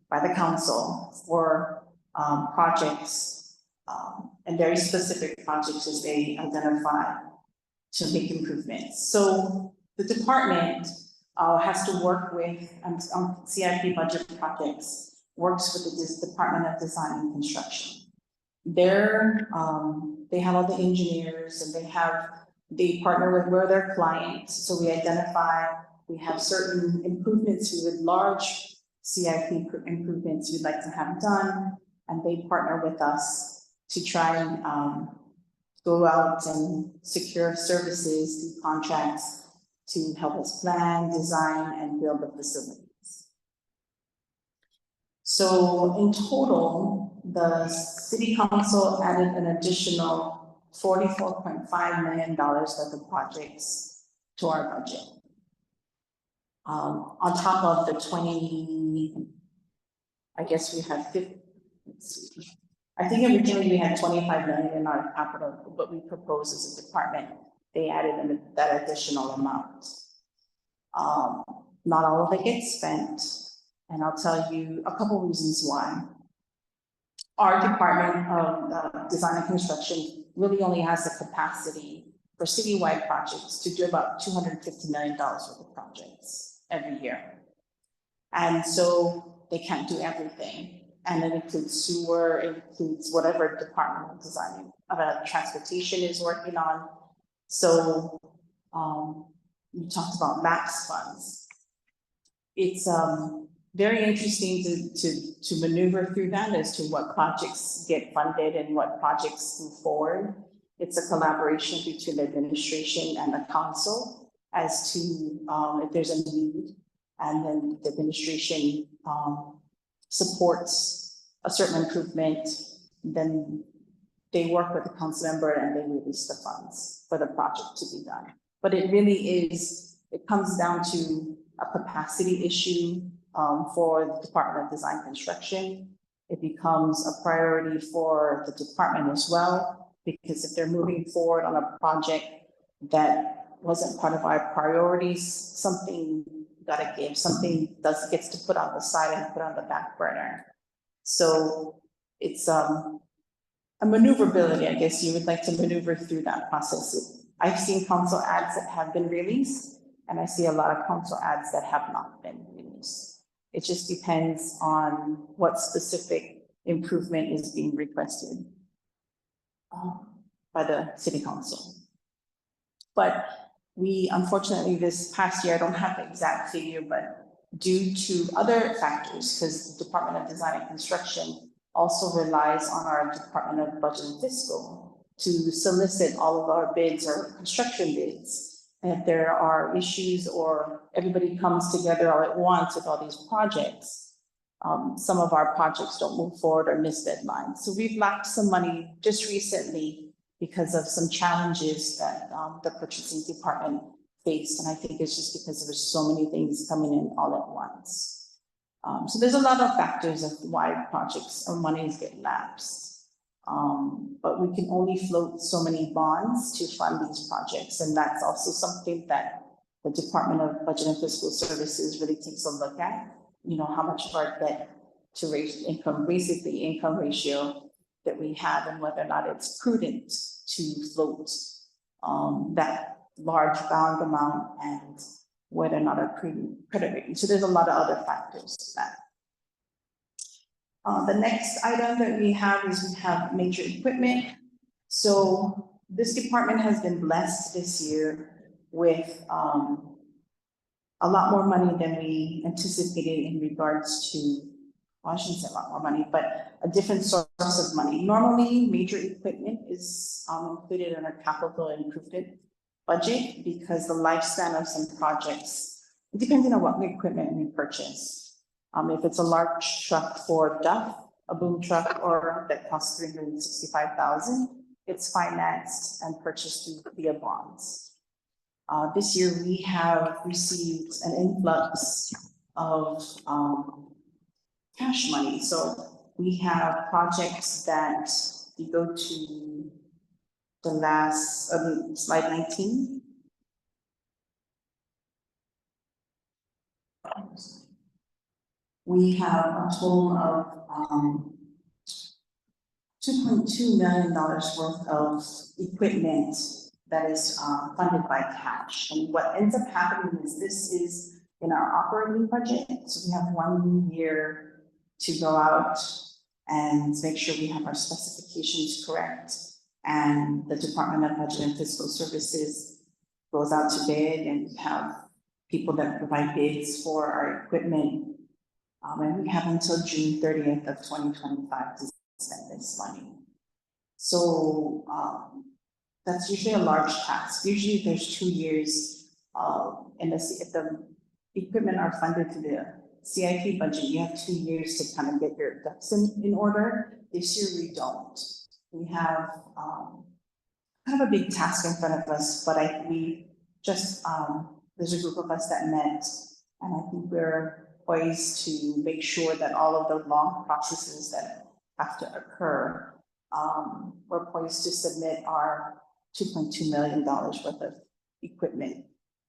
by the council for projects and very specific projects as they identify to make improvements. So the department has to work with CIP budget projects, works with the Department of Design and Construction. They have all the engineers and they partner with where their clients. So we identify, we have certain improvements, we would large CIP improvements we'd like to have done, and they partner with us to try and go out and secure services through contracts to help us plan, design, and build the facilities. So in total, the City Council added an additional $44.5 million worth of projects to our budget. On top of the 20, I guess we had 50, let's see. I think originally we had 25 million in our capital, but we proposed as a department, they added that additional amount. Not all of it gets spent, and I'll tell you a couple reasons why. Our Department of Design and Construction really only has the capacity for citywide projects to do about $250 million worth of projects every year. And so they can't do everything. And it includes sewer, it includes whatever Department of Design, Transportation is working on. So you talked about MAPS funds. It's very interesting to maneuver through that as to what projects get funded and what projects move forward. It's a collaboration between the administration and the council as to if there's a need, and then the administration supports a certain improvement, then they work with the council member and they release the funds for the project to be done. But it really is, it comes down to a capacity issue for the Department of Design Construction. It becomes a priority for the department as well, because if they're moving forward on a project that wasn't part of our priorities, something gotta give, something gets to put on the side and put on the back burner. So it's a maneuverability, I guess you would like to maneuver through that process. I've seen council ads that have been released, and I see a lot of council ads that have not been released. It just depends on what specific improvement is being requested by the city council. But we, unfortunately, this past year, I don't have the exact figure, but due to other factors, because the Department of Design and Construction also relies on our Department of Budget and Fiscal to solicit all of our bids or construction bids. And if there are issues or everybody comes together all at once with all these projects, some of our projects don't move forward or miss deadlines. So we've lacked some money just recently because of some challenges that the purchasing department faced. And I think it's just because there were so many things coming in all at once. So there's a lot of factors of why projects or monies get lapsed. But we can only float so many bonds to fund these projects. And that's also something that the Department of Budget and Fiscal Services really takes a look at. You know, how much of our debt to raise income, basically income ratio that we have, and whether or not it's prudent to float that large bound amount, and whether or not a prudent credit rating. So there's a lot of other factors to that. The next item that we have is we have major equipment. So this department has been blessed this year with a lot more money than we anticipated in regards to, well, I shouldn't say a lot more money, but a different source of money. Normally, major equipment is included in our capital improvement budget because the lifespan of some projects, depending on what equipment we purchase. If it's a large truck for Duff, a boom truck, or that costs $365,000, it's financed and purchased via bonds. This year, we have received an influx of cash money. So we have projects that, you go to the last, slide 19. We have a total of $2.2 million worth of equipment that is funded by cash. And what ends up happening is this is in our operating budget. So we have 1 year to go out and make sure we have our specifications correct. And the Department of Budget and Fiscal Services goes out to bid and have people that provide bids for our equipment. And we have until June 30th of 2025 to spend this money. So that's usually a large task. Usually there's 2 years if the equipment are funded through the CIP budget, you have 2 years to kind of get your ducks in order. This year we don't. We have kind of a big task in front of us, but we just, there's a group of us that met, and I think we're poised to make sure that all of the long processes that have to occur, we're poised to submit our $2.2 million worth of equipment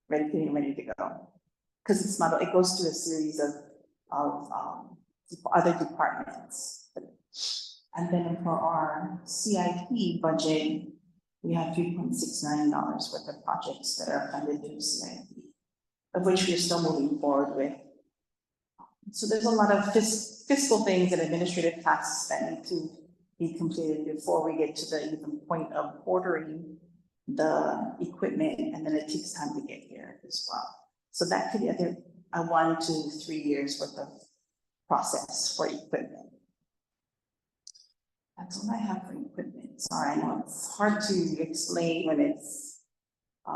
ready to go. Because it's not, it goes through a series of other departments. And then for our CIP budget, we have $3.6 million worth of projects that are funded through CIP, of which we're still moving forward with. So there's a lot of fiscal things and administrative tasks that need to be completed before we get to the even point of ordering the equipment, and then it takes time to get here as well. So that could be a 1 to 3 years worth of process for equipment. That's all I have for equipment. Sorry, I know it's hard to explain when it's a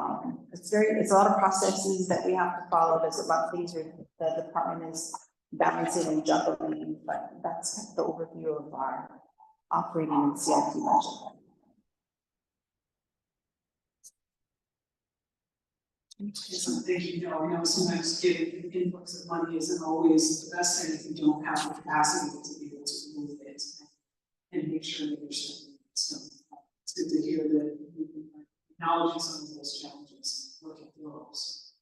lot of processes that we have to follow. There's a lot of things where the department is balancing and juggling, but that's kind of the overview of our operating and CIP budget. Something, you know, sometimes getting influx of money isn't always the best thing if you don't have the capacity to be able to move it and make sure that you're spending. So it's good to hear that you acknowledge some of those challenges, working through those.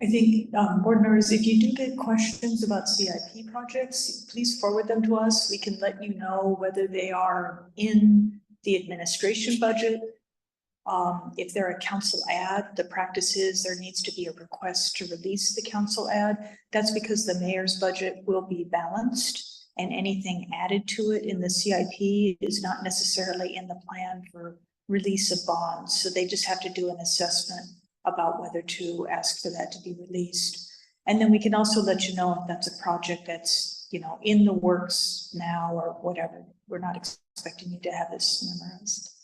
I think, board members, if you do get questions about CIP projects, please forward them to us. We can let you know whether they are in the administration budget. If they're a council ad, the practice is there needs to be a request to release the council ad. That's because the mayor's budget will be balanced, and anything added to it in the CIP is not necessarily in the plan for release of bonds. So they just have to do an assessment about whether to ask for that to be released. And then we can also let you know if that's a project that's, you know, in the works now or whatever. We're not expecting you to have this memorized.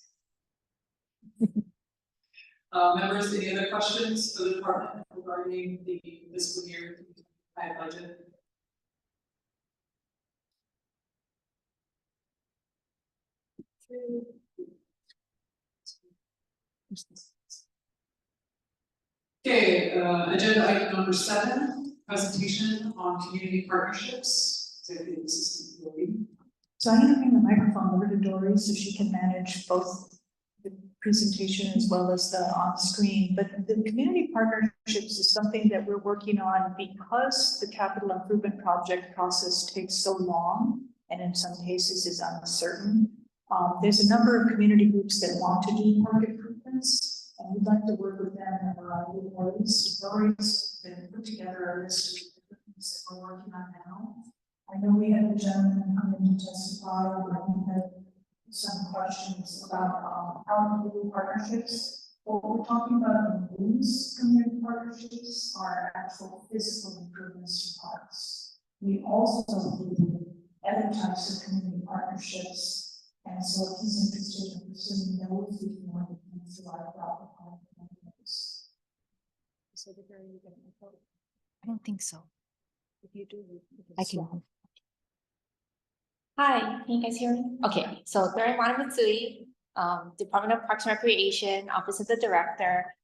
Members, any other questions for the department regarding the fiscal year budget? Okay, agenda item number 7, presentation on community partnerships. Executive Assistant Lori. So I'm gonna bring the microphone over to Dory so she can manage both the presentation as well as the on-screen. But the community partnerships is something that we're working on because the capital improvement project process takes so long and in some cases is uncertain. There's a number of community groups that want to do park improvements, and we'd like to work with them in a variety of ways. Dory's been put together a list of different things that we're working on now. I know we had a gentleman come in to testify, but we had some questions about how to do partnerships. What we're talking about in these community partnerships are actual physical improvements to parks. We also do other types of community partnerships. And so if he's interested in pursuing those, we can want to answer our problem. I don't think so. If you do, I can. Hi, can you guys hear me? Okay, so Dorimana Matsui, Department of Parks and Recreation, Office of the Director.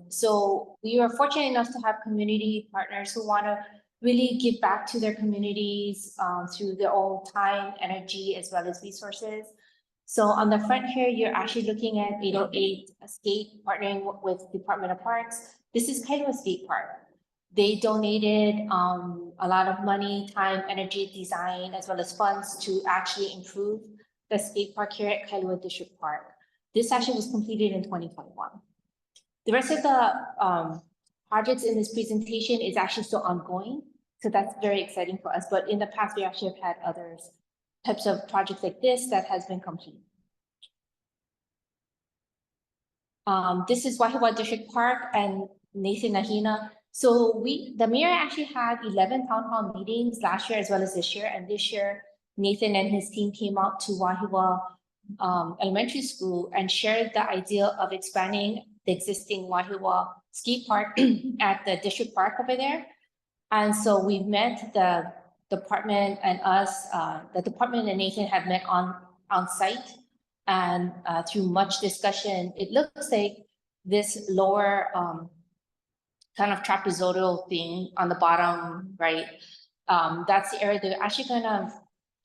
So we are fortunate enough to have community partners who want to really give back to their communities through their own time, energy, as well as resources. So on the front here, you're actually looking at 808 Skate partnering with Department of Parks. This is Kailua Skate Park. They donated a lot of money, time, energy, design, as well as funds to actually improve the skate park here at Kailua District Park. This actually was completed in 2021. The rest of the projects in this presentation is actually still ongoing. So that's very exciting for us. But in the past, we actually have had other types of projects like this that has been complete. This is Wahiawa District Park and Nathan Nahina. So the mayor actually had 11 town hall meetings last year as well as this year. And this year, Nathan and his team came out to Wahiawa Elementary School and shared the idea of expanding the existing Wahiawa Ski Park at the district park over there. And so we met the department and us, the department and Nathan have met on site. And through much discussion, it looks like this lower kind of trapezoidal thing on the bottom right, that's the area they're actually going to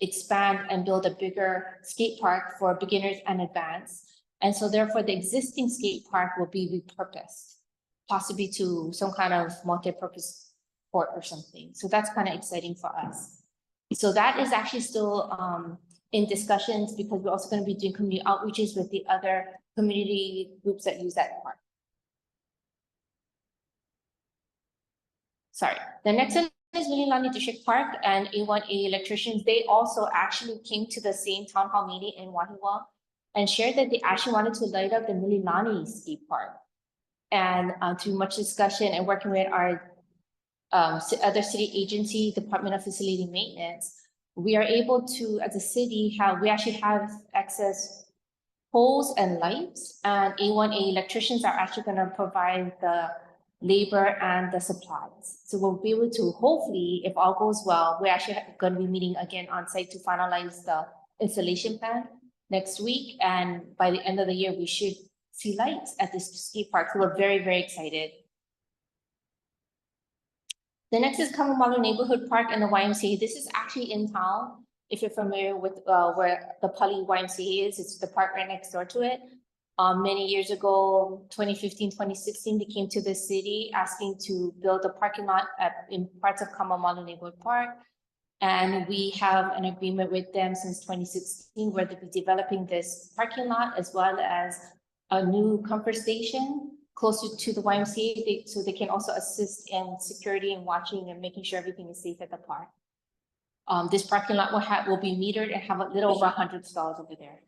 expand and build a bigger skate park for beginners and advanced. And so therefore the existing skate park will be repurposed, possibly to some kind of multi-purpose court or something. So that's kind of exciting for us. So that is actually still in discussions because we're also going to be doing community outreaches with the other community groups that use that park. Sorry, the next one is Mililani District Park and A1A electricians. They also actually came to the same town hall meeting in Wahiawa and shared that they actually wanted to light up the Mililani skate park. And through much discussion and working with our other city agency, Department of Facility Maintenance, we are able to, as a city, we actually have access poles and lights, and A1A electricians are actually going to provide the labor and the supplies. So we'll be able to, hopefully, if all goes well, we're actually going to be meeting again on site to finalize the installation plan next week. And by the end of the year, we should see lights at this skate park. So we're very, very excited. The next is Kamamalu Neighborhood Park and the YMCA. This is actually in town. If you're familiar with where the Pali YMCA is, it's the park right next door to it. Many years ago, 2015, 2016, they came to the city asking to build a parking lot in parts of Kamamalu Neighborhood Park. And we have an agreement with them since 2016 where they'll be developing this parking lot as well as a new comfort station closer to the YMCA, so they can also assist in security and watching and making sure everything is safe at the park. This parking lot will be metered and have a little over 100 stalls over there.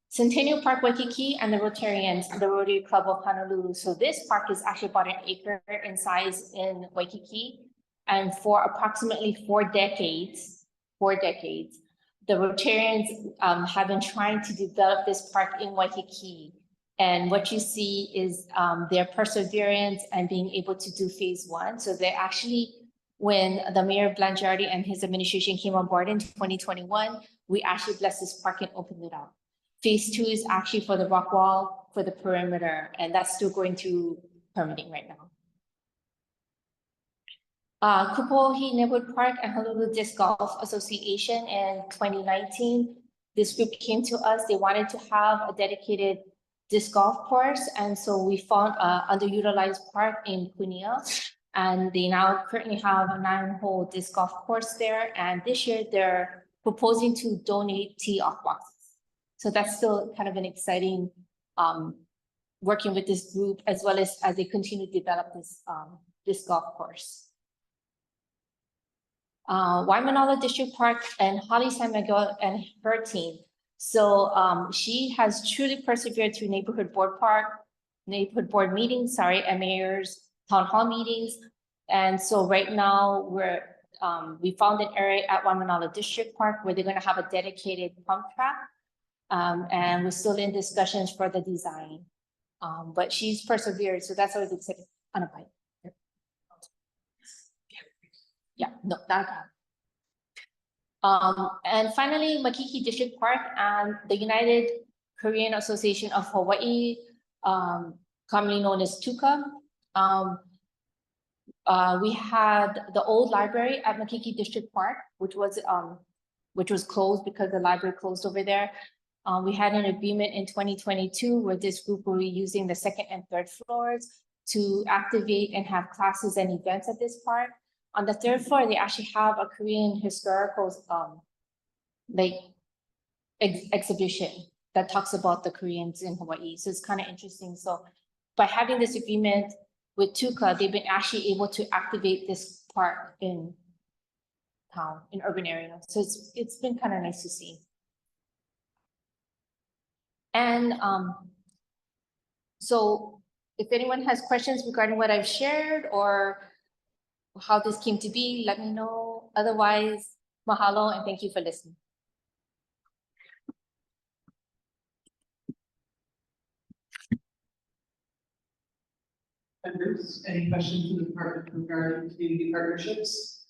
Centennial Park Waikiki and the Rotarians, the Rotary Club of Honolulu. So this park is actually about an acre in size in Waikiki. And for approximately 4 decades, the Rotarians have been trying to develop this park in Waikiki. And what you see is their perseverance and being able to do phase 1. So they actually, when the Mayor Blangiardi and his administration came on board in 2021, we actually blessed this park and opened it up. Phase 2 is actually for the rock wall for the perimeter, and that's still going through permitting right now. Kupohi Neighborhood Park and Honolulu Disc Golf Association in 2019. This group came to us. They wanted to have a dedicated disc golf course, and so we found an underutilized park in Punea, and they now currently have a 9-hole disc golf course there. And this year they're proposing to donate tee-off boxes. So that's still kind of an exciting working with this group as well as they continue to develop this disc golf course. Waimanalo District Park and Holly San Miguel and her team. So she has truly persevered through neighborhood board meetings, and mayor's town hall meetings. And so right now we found an area at Waimanalo District Park where they're going to have a dedicated pump track. And we're still in discussions for the design. But she's persevered, so that's always exciting. Yeah, no, not and finally, Makiki District Park and the United Korean Association of Hawaii, commonly known as TUCA. We had the old library at Makiki District Park, which was closed because the library closed over there. We had an agreement in 2022 where this group will be using the 2nd and 3rd floors to activate and have classes and events at this park. On the 3rd floor, they actually have a Korean historical exhibition that talks about the Koreans in Hawaii. So it's kind of interesting. So by having this agreement with TUCA, they've been actually able to activate this park in town, in urban area. So it's been kind of nice to see. And so if anyone has questions regarding what I've shared or how this came to be, let me know. Otherwise, mahalo and thank you for listening. Members, any questions from the department regarding community partnerships?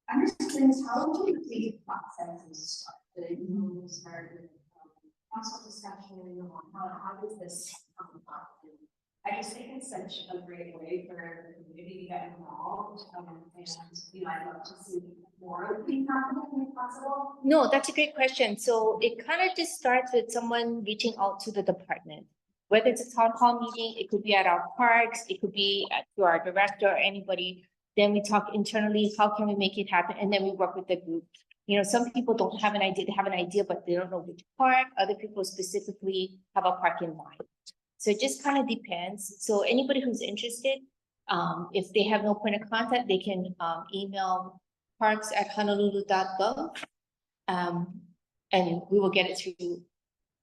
I'm just curious, how do you think the process start? Did you start with council discussion, or how does this come about? I just think it's such a great way for the community to get involved, and I'd love to see more of things happening if possible. No, that's a great question. So it kind of just starts with someone reaching out to the department. Whether it's a town hall meeting, it could be at our parks, it could be to our director or anybody. Then we talk internally, how can we make it happen? And then we work with the group. You know, some people don't have an idea, they have an idea, but they don't know which park. Other people specifically have a park in mind. So it just kind of depends. So anybody who's interested, if they have no point of contact, they can email parks@honolulu.gov, and we will get it through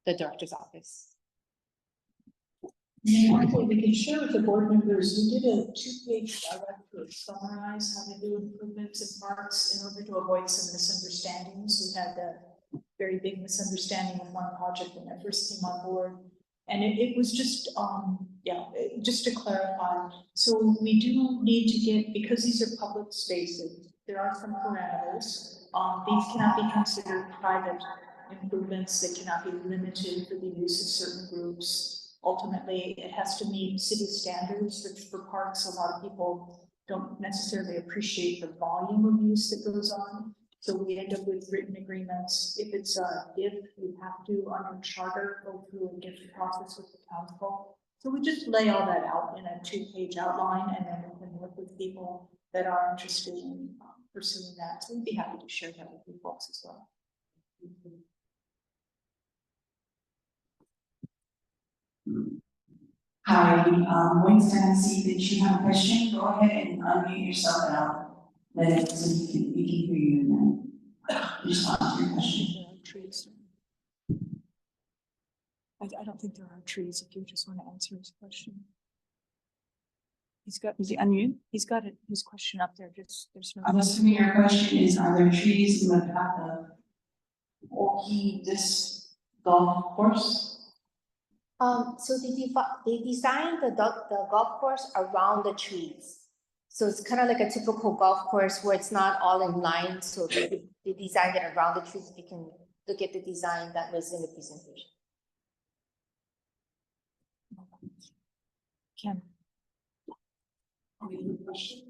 the director's office. Michael, we can share with the board members, we did a 2-page diagram to summarize how to do improvements in parks in order to avoid some misunderstandings. We had a very big misunderstanding with one project when I first came on board. And it was just, just to clarify. So we do need to get, because these are public spaces, there are some parameters. These cannot be considered private improvements. They cannot be limited for the use of certain groups. Ultimately, it has to meet city standards, which for parks, a lot of people don't necessarily appreciate the volume of use that goes on. So we end up with written agreements. If it's if you have to, under charter, go through a gift process with the council. So we just lay all that out in a 2-page outline, and then we can work with people that are interested in pursuing that. So we'd be happy to share that with you folks as well. Hi, Winston, see that you have a question. Go ahead and unmute yourself and I'll let it so we can hear you and then respond to your question. There are trees. I don't think there are trees, if you just want to answer his question. He's got, Is he unmute? he's got it, his question up there, just, there's no. I'm assuming your question is, are there trees in the path of Oki disc golf course? So they designed the golf course around the trees. So it's kind of like a typical golf course where it's not all in line. So they designed it around the trees. You can look at the design that was in the presentation. Kim. Any question?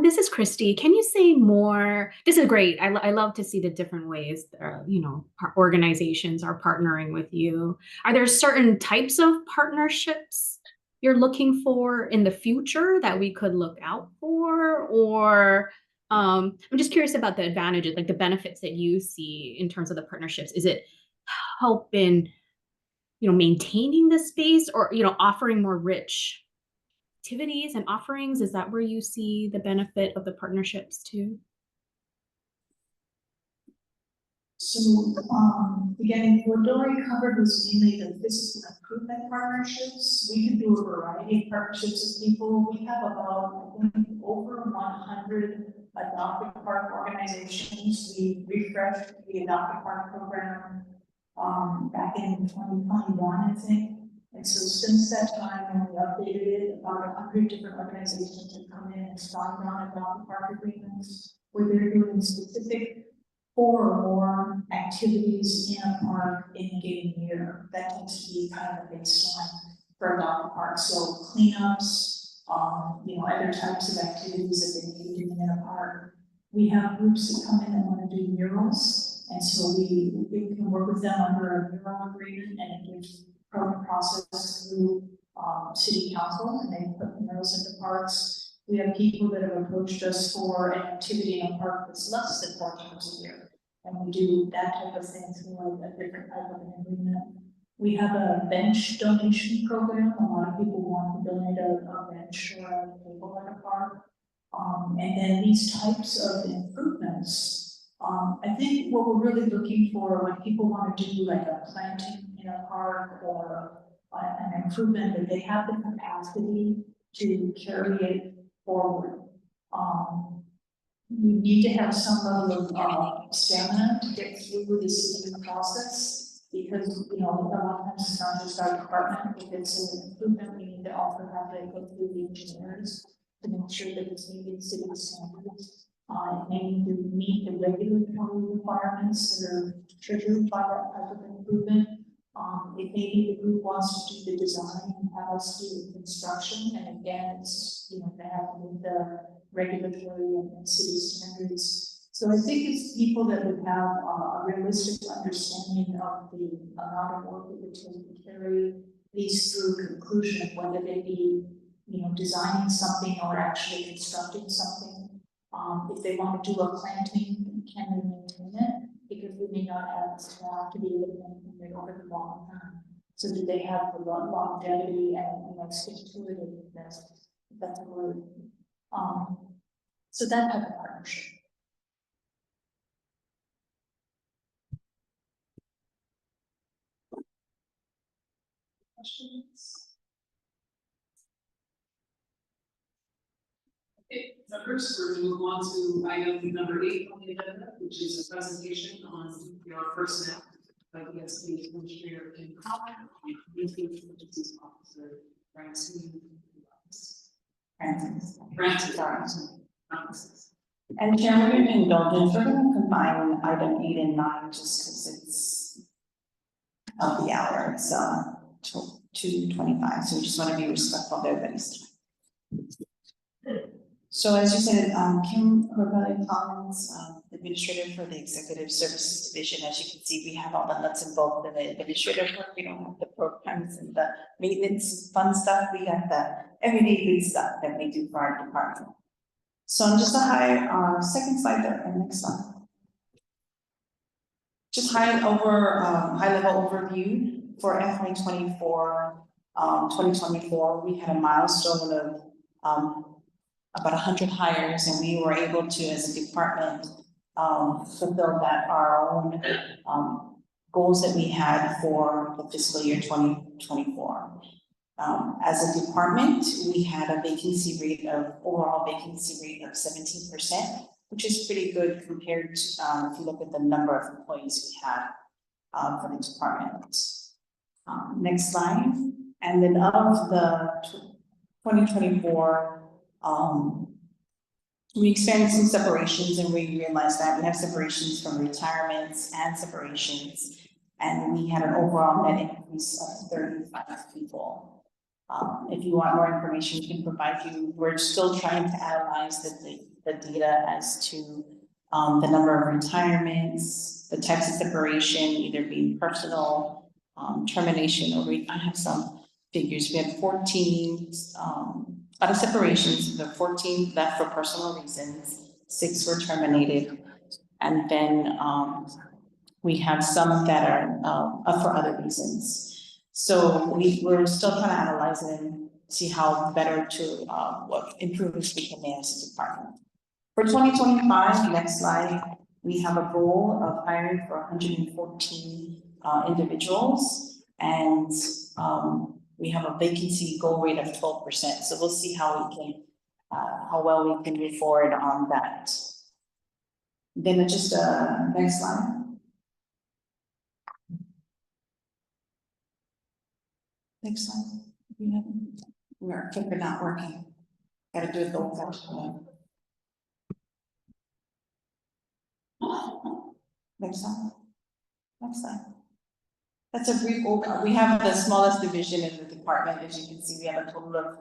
This is Christy. Can you say more? This is great. I love to see the different ways, organizations are partnering with you. Are there certain types of partnerships you're looking for in the future that we could look out for? Or I'm just curious about the advantages, like the benefits that you see in terms of the partnerships. Is it helping, maintaining the space, or, offering more rich activities and offerings? Is that where you see the benefit of the partnerships too? So, again, what Dory covered was mainly the physical improvement partnerships. We can do a variety of partnerships with people. We have about, I think, over 100 adopted park organizations. We refreshed the adopted park program back in 2021, I think. And so since that time, when we updated it, about 100 different organizations have come in and signed on adopted park agreements where they're doing specific 4 or more activities in a park in a given year. That tends to be kind of a baseline for adopted parks. So cleanups, other types of activities that they may be doing in a park. We have groups that come in and want to do murals, and so we can work with them under a mural agreement, and it gives process through city council, and they put murals into parks. We have people that have approached us for an activity in a park that's less than 4 times a year, and we do that type of thing through a different type of an agreement. We have a bench donation program. A lot of people want to donate a bench or a table at a park. And then these types of improvements, I think what we're really looking for when people want to do like a planting in a park or an improvement, that they have the capacity to carry it forward. We need to have some level of stamina to get through the city process, because a lot of times it's not just our department. If it's an improvement, we need to also have to go through the engineers to make sure that it's meeting city standards. They need to meet the regulatory requirements that are triggered by that type of improvement. If maybe the group wants to do the design and have us do the construction, and again, it's, they have to meet the regulatory and city standards. So I think it's people that would have a realistic understanding of the amount of work it would take to carry these through conclusion, whether they be, designing something or actually constructing something. If they want to do a planting, can they maintain it? Because we may not have staff to be able to maintain it over the long term. So do they have the longevity and stick to it? That's a word. So that type of partnership. Questions? Okay, members, we're going to move on to item number 8 on the agenda, which is a presentation on DPR personnel by the SD Administrator in College and Communications Officer Francis. And Chairman, with indulgence, we're going to combine item 8 and 9 just because it's of the hour. It's 2:25, so we just want to be respectful of everybody's time. So as you said, Kim Collins, administrator for the Executive Services Division. As you can see, we have all the nuts and bolts of the administrative work. We don't have the programs and the maintenance fun stuff. We got the everyday good stuff that we do for our department. So I'm just a second slide there, and next slide. Just high level overview for FY24, 2024. We had a milestone of about 100 hires, and we were able to, as a department, fulfill that our own goals that we had for the fiscal year 2024. As a department, we had a overall vacancy rate of 17%, which is pretty good compared to, if you look at the number of employees we had for the department. Next slide. And then of the 2024 We experienced some separations and we realized that we have separations from retirements and separations. And we had an overall net increase of 35 people. If you want more information, we can provide you. We're still trying to analyze the data as to the number of retirements, the types of separation, either being personal, termination, or I have some figures. We had 14 out of separations, the 14 left for personal reasons, 6 were terminated, and then we have some that are up for other reasons. So we're still trying to analyze it and see how better to what improvements we can make as a department. For 2025, next slide, we have a goal of hiring for 114 individuals, and we have a vacancy goal rate of 12%. So we'll see how we can, how well we can move forward on that. Then just next slide. Next slide. Our clicker not working. Got to do it the old-fashioned way. Next slide. Next slide. That's a brief overview. We have the smallest division in the department. As you can see, we have a total of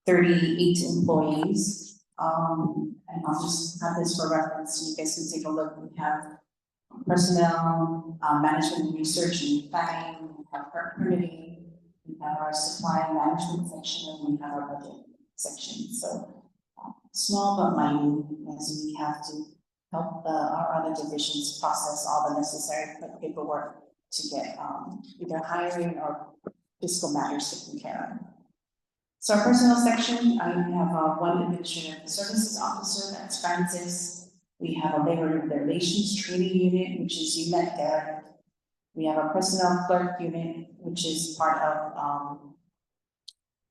38 employees. And I'll just have this for reference so you guys can take a look. We have personnel, management and research and planning, we have permitting, we have our supply management section, and we have our budget section. So small but mighty, as we have to help our other divisions process all the necessary paperwork to get either hiring or fiscal matters taken care of. So our personnel section, I have one administrative services officer, that's Francis. We have a labor relations training unit, which is you met there. We have a personnel clerk unit, which is part of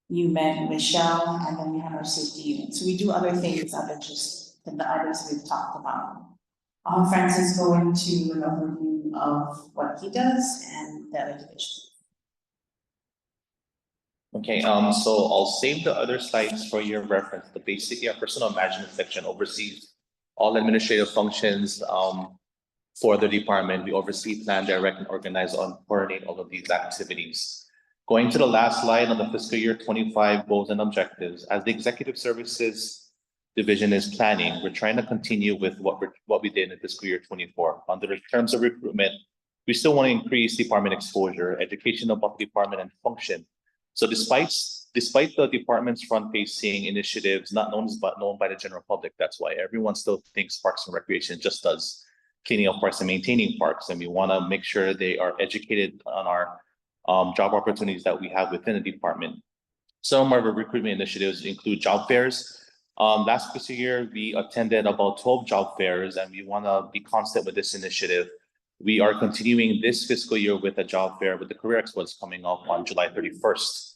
you met Michelle, and then we have our safety unit. So we do other things other than just the items we've talked about. Francis go into an overview of what he does and the other division. Okay, so I'll save the other slides for your reference. The basic personal management section oversees all administrative functions for the department. We oversee, plan, direct, and organize and coordinate all of these activities. Going to the last slide on the fiscal year 25 goals and objectives. As the executive services division is planning, we're trying to continue with what we did in fiscal year 24. Under the terms of recruitment, we still want to increase department exposure, education about the department and function. So despite the department's front-facing initiatives not known by the general public, that's why everyone still thinks Parks and Recreation just does cleaning up parks and maintaining parks, and we want to make sure they are educated on our job opportunities that we have within the department. Some of our recruitment initiatives include job fairs. Last fiscal year, we attended about 12 job fairs, and we want to be constant with this initiative. We are continuing this fiscal year with a job fair with the Career Expo that's coming up on July 31st.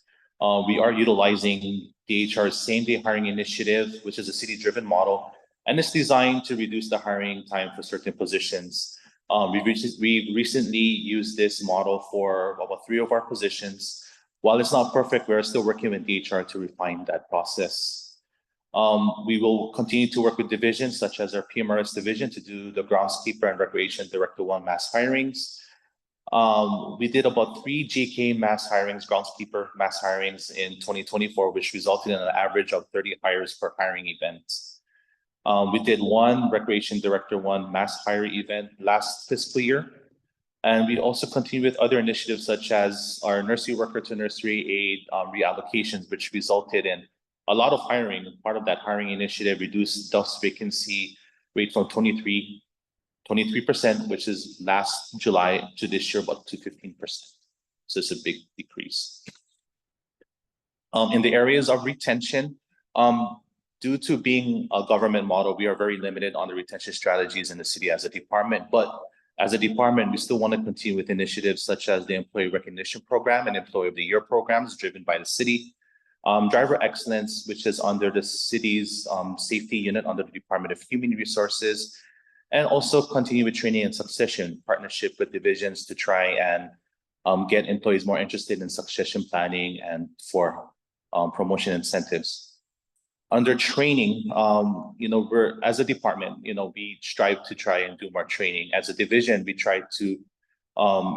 We are utilizing DHR's same-day hiring initiative, which is a city-driven model, and it's designed to reduce the hiring time for certain positions. We recently used this model for about 3 of our positions. While it's not perfect, we're still working with DHR to refine that process. We will continue to work with divisions such as our PMRS division to do the groundskeeper and recreation director 1 mass hirings. We did about 3 JK mass hirings, groundskeeper mass hirings in 2024, which resulted in an average of 30 hires per hiring event. We did 1 recreation director 1 mass hire event last fiscal year. And we also continue with other initiatives such as our nursery worker to nursery aid reallocations, which resulted in a lot of hiring. Part of that hiring initiative reduced DUF's vacancy rate from 23%, which is last July, to this year about to 15%. So it's a big decrease. In the areas of retention, due to being a government model, we are very limited on the retention strategies in the city as a department. But as a department, we still want to continue with initiatives such as the Employee Recognition Program and Employee of the Year programs driven by the city. Driver excellence, which is under the city's safety unit under the Department of Human Resources, and also continue with training and succession partnership with divisions to try and get employees more interested in succession planning and for promotion incentives. Under training, we're, as a department, we strive to try and do more training. As a division, we try to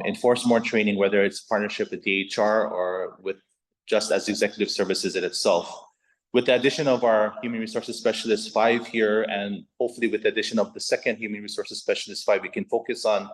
enforce more training, whether it's partnership with DHR or with just as executive services in itself. With the addition of our human resources specialist 5 here, and hopefully with the addition of the second human resources specialist 5, we can focus on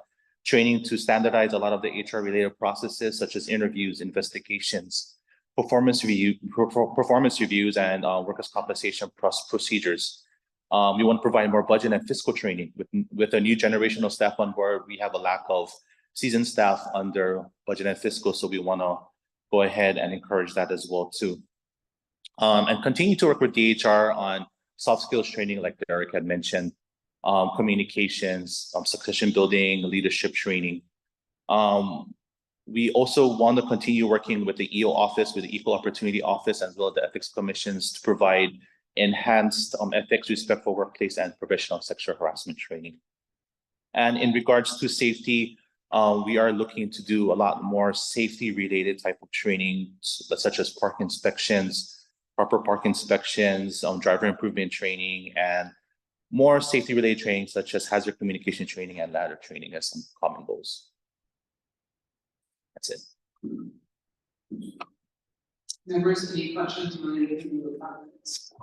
training to standardize a lot of the HR related processes, such as interviews, investigations, performance reviews, and workers' compensation procedures. We want to provide more budget and fiscal training. With a new generation of staff on board, we have a lack of seasoned staff under budget and fiscal, so we want to go ahead and encourage that as well too. And continue to work with DHR on soft skills training, like Derek had mentioned, communications, succession building, leadership training. We also want to continue working with the EO office, with the Equal Opportunity Office, as well as the ethics commissions to provide enhanced ethics, respectful workplace, and professional sexual harassment training. And in regards to safety, we are looking to do a lot more safety-related type of training, such as park inspections, proper park inspections, driver improvement training, and more safety-related training, such as hazard communication training and ladder training as some common goals. That's it. Members, any questions related to the comments?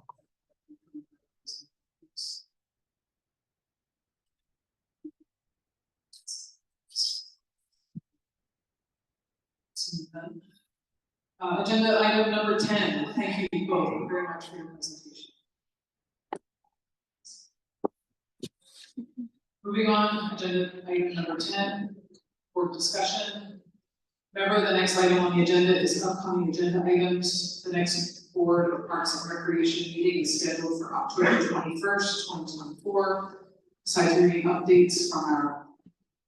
Agenda item number 10. Thank you both very much for your presentation. Moving on, agenda item number 10, board discussion. Remember, the next item on the agenda is upcoming agenda items. The next Board of Parks and Recreation meeting is scheduled for October 21st, 2024. Besides reading updates from our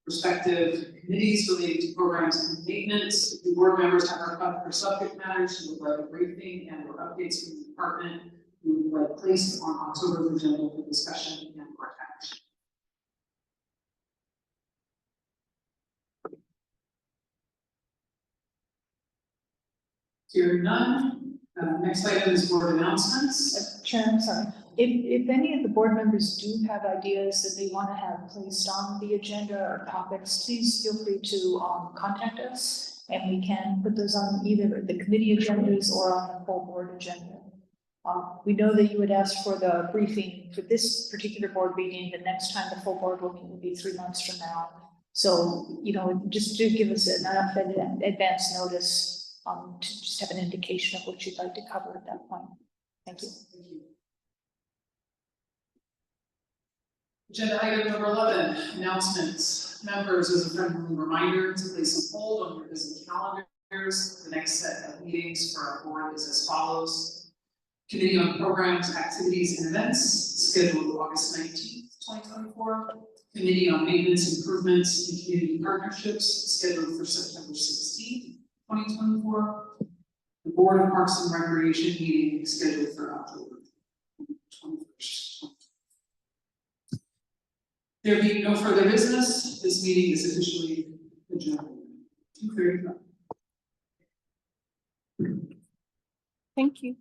respective committees related to programs and maintenance, the board members have requested for subject matters who would like a briefing and or updates from the department who would like placed on October's agenda for discussion and or action. Hearing none. Next item is board announcements. Chair, I'm sorry. If any of the board members do have ideas that they want to have placed on the agenda or topics, please feel free to contact us, and we can put those on either the committee agendas or on the full board agenda. We know that you would ask for the briefing for this particular board meeting. The next time the full board will meet will be 3 months from now. So, just to give us enough advance notice to just have an indication of what you'd like to cover at that point. Thank you. Thank you. Agenda item number 11, announcements. Members, as a friendly reminder to place a hold on your busy calendars. The next set of meetings for our board is as follows. Committee on Programs, Activities, and Events, scheduled August 19th, 2024. Committee on Maintenance, Improvements, and Community Partnerships, scheduled for September 16th, 2024. The Board of Parks and Recreation meeting is scheduled for October 21st. There being no further business, this meeting is officially adjourned. 2:35. Thank you.